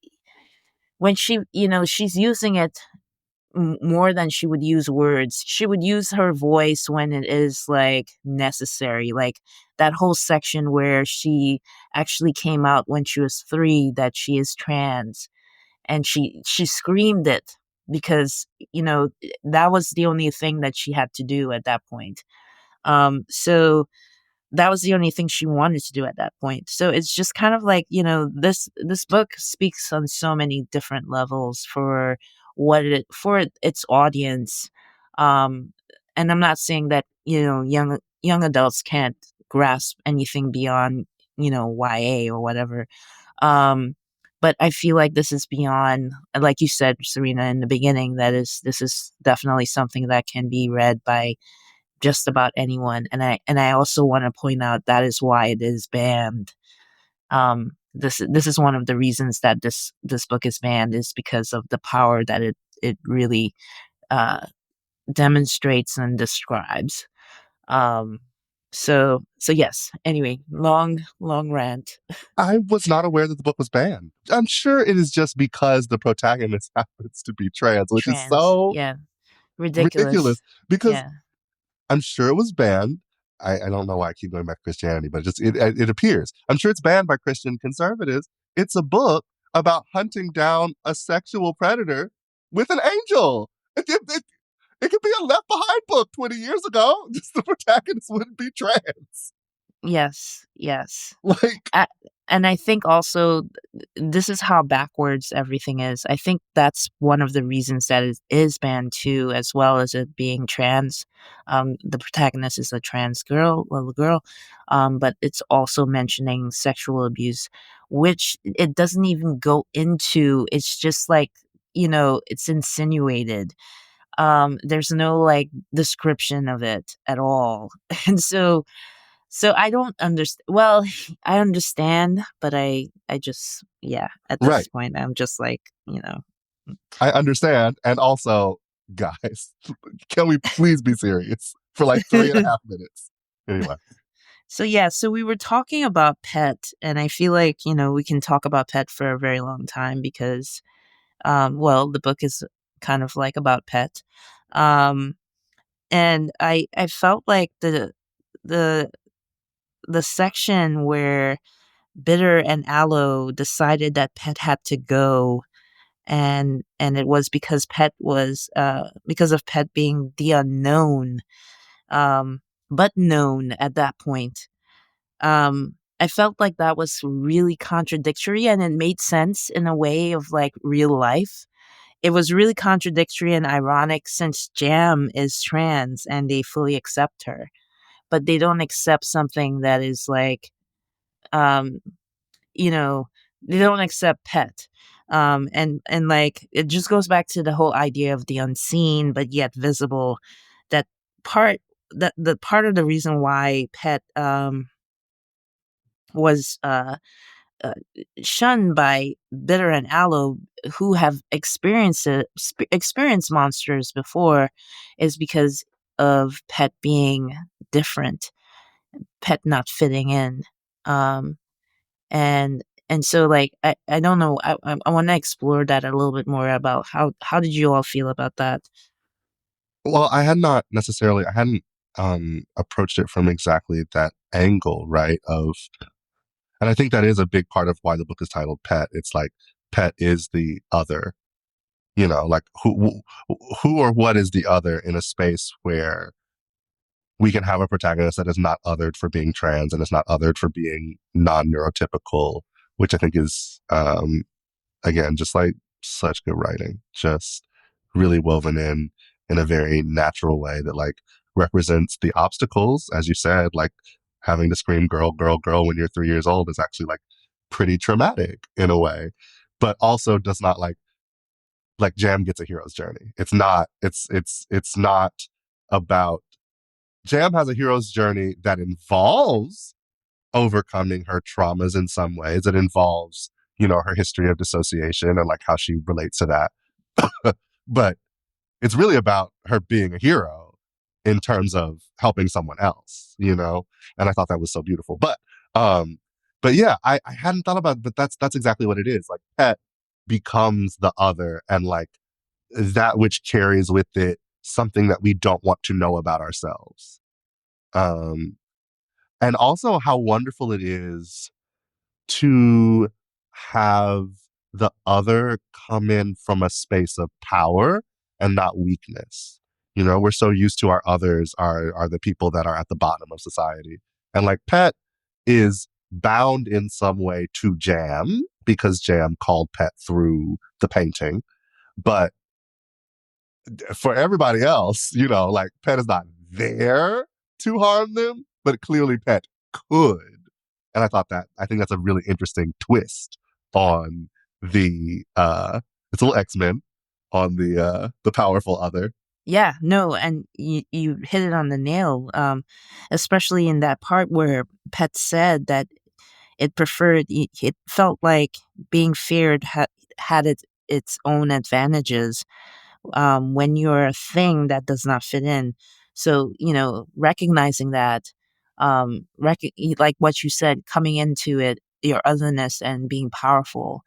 when she she's using it more than she would use words. She would use her voice when it is like necessary. Like that whole section where she actually came out when she was 3 that she is trans, and she screamed it because that was the only thing that she had to do at that point. So that was the only thing she wanted to do at that point. So it's just kind of like, this book speaks on so many different levels for its audience. Um and I'm not saying that, young adults can't grasp anything beyond, YA or whatever. Um but I feel like this is beyond, like you said, Serena, in the beginning, this is definitely something that can be read by just about anyone. And I also want to point out that is why it is banned. This is one of the reasons that this book is banned, is because of the power that it really uh demonstrates and describes. um so yes, anyway, long rant. I was not aware that the book was banned. I'm sure it is just because the protagonist happens to be trans, which is Trans, so yeah, ridiculous. ridiculous because Yeah. I'm sure it was banned. I don't know why I keep going back to Christianity, but it appears. I'm sure it's banned by Christian conservatives. It's a book about hunting down a sexual predator with an angel. It could be a Left Behind book 20 years ago. Just the protagonist wouldn't be trans. Yes, yes. Like, A and I think also this is how backwards everything is. I think that's one of the reasons that it is banned too, as well as it being trans. The protagonist is a trans girl, little girl, but it's also mentioning sexual abuse, which it doesn't even go into. It's just like, it's insinuated. There's no, like, description of it at all. And so I don't understand. Well, I understand, but I just, yeah, at right. this point, I'm just like, I understand. And also, guys, can we please be serious for like 3.5 minutes? Anyway. So yeah, so we were talking about Pet, and I feel like, we can talk about Pet for a very long time because, well, the book is kind of like about Pet. Um, and I felt like the the section where Bitter and Aloe decided that Pet had to go, and it was because of Pet being the unknown, but known at that point. I felt like that was really contradictory, and it made sense in a way of like real life. It was really contradictory and ironic since Jam is trans and they fully accept her, but they don't accept something that is like, um, you know, they don't accept Pet. And like it just goes back to the whole idea of the unseen but yet visible. That part, that the part of the reason why Pet was uh, shunned by Bitter and Aloe, who have experienced monsters before, is because of Pet being different, Pet not fitting in. Um, and so like I don't know, I want to explore that a little bit more about how did you all feel about that? Well, I hadn't approached it from exactly that angle, right? And I think that is a big part of why the book is titled Pet. It's like Pet is the other, like who or what is the other in a space where we can have a protagonist that is not othered for being trans and is not othered for being non-neurotypical, which I think is, again, just like such good writing, just really woven in a very natural way that like represents the obstacles, as you said, like having to scream girl, girl, girl when you're 3 years old is actually like pretty traumatic in a way, but also does not like Jam gets a hero's journey. It's not about Jam has a hero's journey that involves overcoming her traumas in some ways. It involves, her history of dissociation and like how she relates to that. But it's really about her being a hero in terms of helping someone else. And I thought that was so beautiful. But yeah, I hadn't thought about it, but that's exactly what it is. Like Pet becomes the other and like that which carries with it something that we don't want to know about ourselves. Um, and also how wonderful it is to have the other come in from a space of power and not weakness. We're so used to our others are the people that are at the bottom of society. And like Pet is bound in some way to Jam because Jam called Pet through the painting. But for everybody else, like Pet is not there to harm them, but clearly Pet could. And I think that's a really interesting twist on it's a little X-Men on the powerful other. Yeah, no, and you hit it on the nail, especially in that part where Pet said that it felt like being feared had its own advantages, when you're a thing that does not fit in. So, recognizing that, like what you said, coming into it, your otherness and being powerful,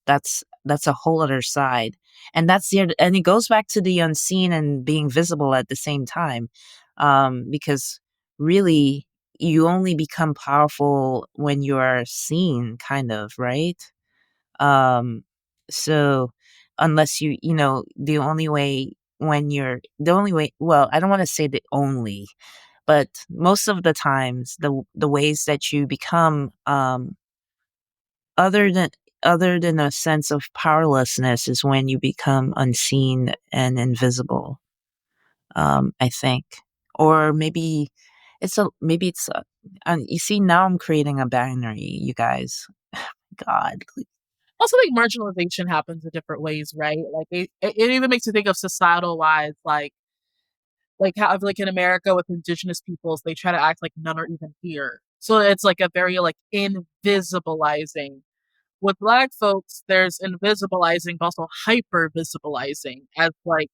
that's a whole other side. And and it goes back to the unseen and being visible at the same time. Because really, you only become powerful when you are seen, kind of, right? Um, so unless the only way, well, I don't want to say the only, but most of the times the ways that you become, other than other than a sense of powerlessness is when you become unseen and invisible. I think, or maybe it's you see, now I'm creating a binary, you guys. God. Also, like marginalization happens in different ways, right? Like it even makes you think of societal wise, like how like in America with indigenous peoples, they try to act like none are even here. So it's like a very like invisibilizing. With black folks, there's invisibilizing, but also hyper visibilizing as like,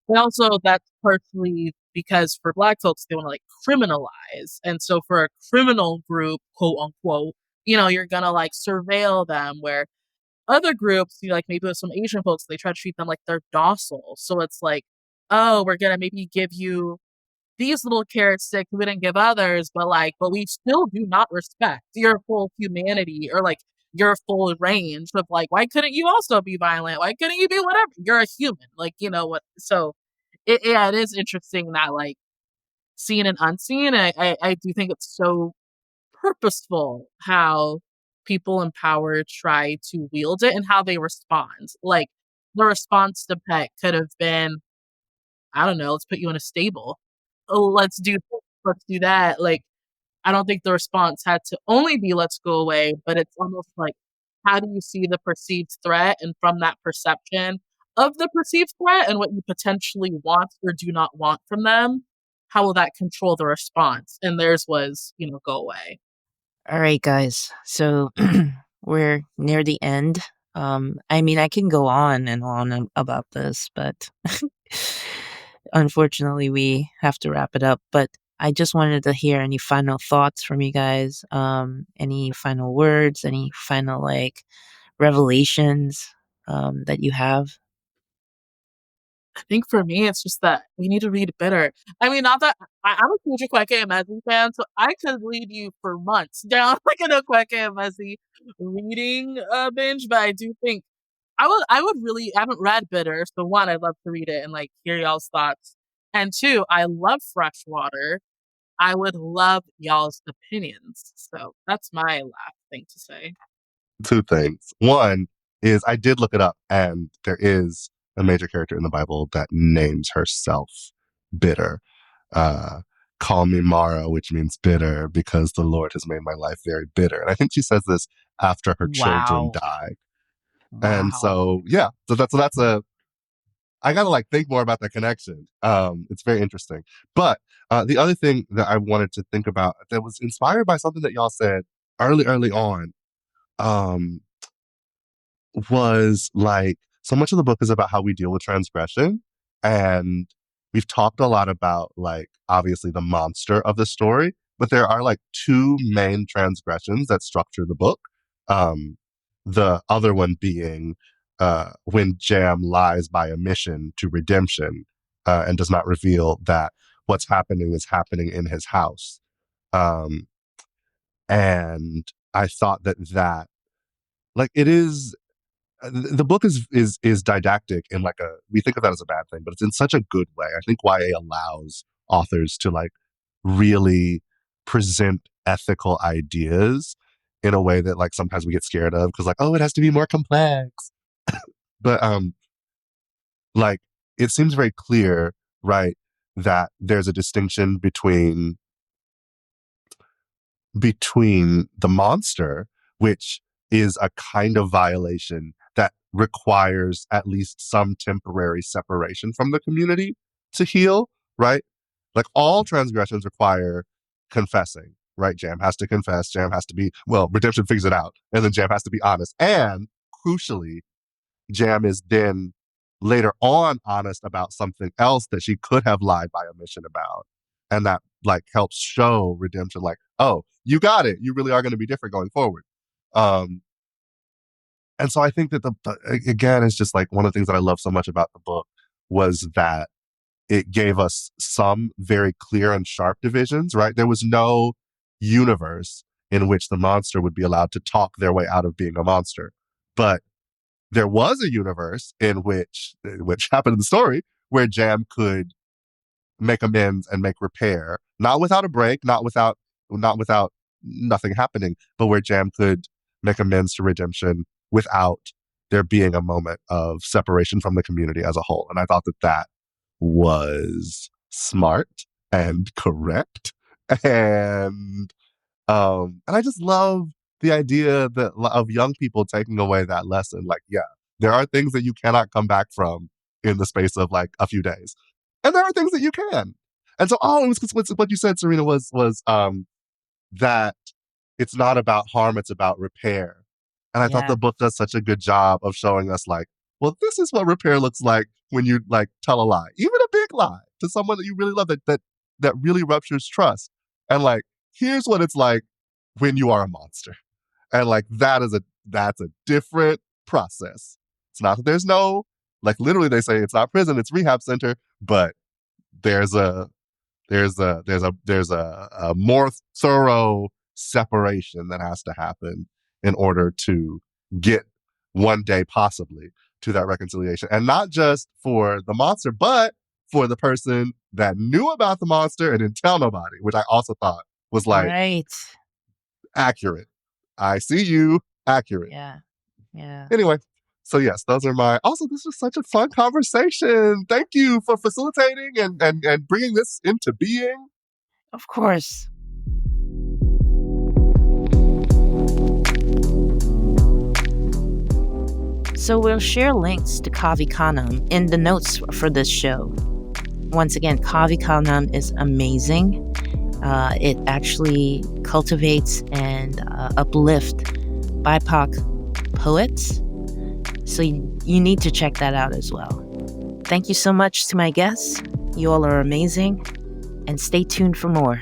and also that's partially because for black folks, they want to like criminalize. And so for a criminal group, quote unquote, you're gonna like surveil them, where other groups, like maybe with some Asian folks, they try to treat them like they're docile. So it's like, oh, we're gonna maybe give you these little carrot sticks we didn't give others, but we still do not respect your full humanity or like your full range of like, why couldn't you also be violent? Why couldn't you be whatever? You're a human. Like, you know what? So yeah, it is interesting that like seen and unseen. I do think it's so purposeful how people in power try to wield it and how they respond. Like, the response to Pet could have been, I don't know, let's put you in a stable. Oh, let's do this, let's do that. Like, I don't think the response had to only be let's go away, but it's almost like, how do you see the perceived threat? And from that perception of the perceived threat and what you potentially want or do not want from them, how will that control the response? And theirs was, go away. All right, guys. So we're near the end. I mean, I can go on and on about this, but unfortunately, we have to wrap it up. But I just wanted to hear any final thoughts from you guys. Any final words, any final revelations that you have. I think for me, it's just that we need to read better. I mean, not that I'm a huge Akwaeke Emezi fan, so I could lead you for months down like an Akwaeke Emezi reading binge, but I do think I would really, I haven't read Bitter, so one, I'd love to read it and like hear y'all's thoughts. And two, I love Freshwater. I would love y'all's opinions. So that's my last thing to say. Two things. One is I did look it up, and there is a major character in the Bible that names herself bitter. Uh, Call me Mara, which means bitter, because the Lord has made my life very bitter. And I think she says this after her children Wow. died. And Wow. so, yeah, so that's I gotta think more about that connection. It's very interesting. But the other thing that I wanted to think about that was inspired by something that y'all said early on, um, was so much of the book is about how we deal with transgression. And we've talked a lot about obviously the monster of the story, but there are two main transgressions that structure the book. The other one being when Jam lies by omission to redemption, and does not reveal that what's happening is happening in his house. Um, and I thought that it is the book is didactic in we think of that as a bad thing, but it's in such a good way. I think YA allows authors to really present ethical ideas in a way that sometimes we get scared of because oh, it has to be more complex. But it seems very clear, right, that there's a distinction between the monster, which is a kind of violation that requires at least some temporary separation from the community to heal, right? All transgressions require confessing, right? Jam has to confess. Jam has to be, redemption figures it out. And then Jam has to be honest. And crucially, Jam is then later on honest about something else that she could have lied by omission about. And that helps show redemption, oh, you got it. You really are going to be different going forward. And so I think that again, it's just one of the things that I love so much about the book was that it gave us some very clear and sharp divisions, right? There was no universe in which the monster would be allowed to talk their way out of being a monster. But there was a universe in which happened in the story, where Jam could make amends and make repair, not without a break, not without nothing happening, but where Jam could make amends to redemption without there being a moment of separation from the community as a whole. And I thought that was smart and correct. And I just love the idea of young people taking away that lesson. Yeah, there are things that you cannot come back from in the space of a few days. And there are things that you can. And so, what you said, Serena, was that it's not about harm, it's about repair. And I thought Yeah. the book does such a good job of showing us this is what repair looks like when you tell a lie, even a big lie, to someone that you really love, that really ruptures trust. And here's what it's like when you are a monster. And that's a different process. It's not that there's no, literally they say it's not prison, it's rehab center, but there's a more thorough separation that has to happen in order to get one day possibly to that reconciliation. And not just for the monster, but for the person that knew about the monster and didn't tell nobody, which I also thought was Right. accurate. I see you. Accurate. Yeah. Yeah. Anyway, so yes, those are my. Also, this was such a fun conversation. Thank you for facilitating and bringing this into being. Of course. So we'll share links to Kavi Kanam in the notes for this show. Once again, Kavi Kanam is amazing. It actually cultivates and uplifts BIPOC poets. So you need to check that out as well. Thank you so much to my guests. You all are amazing. And stay tuned for more.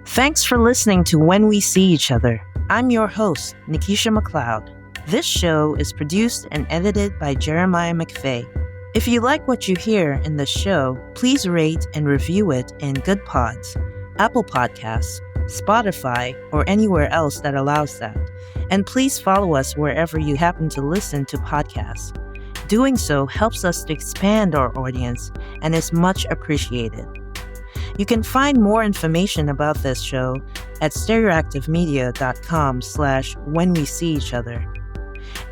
Thanks for listening to When We See Each Other. I'm your host, Nikkiesha McLeod. This show is produced and edited by Jeremiah McVeigh. If you like what you hear in the show, please rate and review it in Good Pods, Apple Podcasts, Spotify, or anywhere else that allows that. And please follow us wherever you happen to listen to podcasts. Doing so helps us to expand our audience and is much appreciated. You can find more information about this show at stereoactivemedia.com/whenwesee-each-other.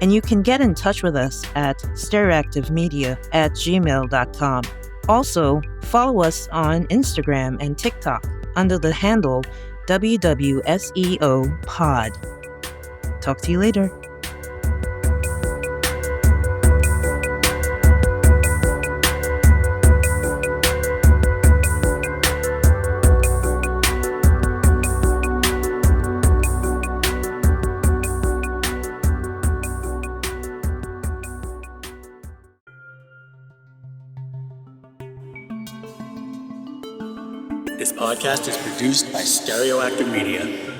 And you can get in touch with us at stereoactivemedia@gmail.com. Also, follow us on Instagram and TikTok under the handle WWSEO Pod. Talk to you later. This podcast is produced by Stereoactive Media.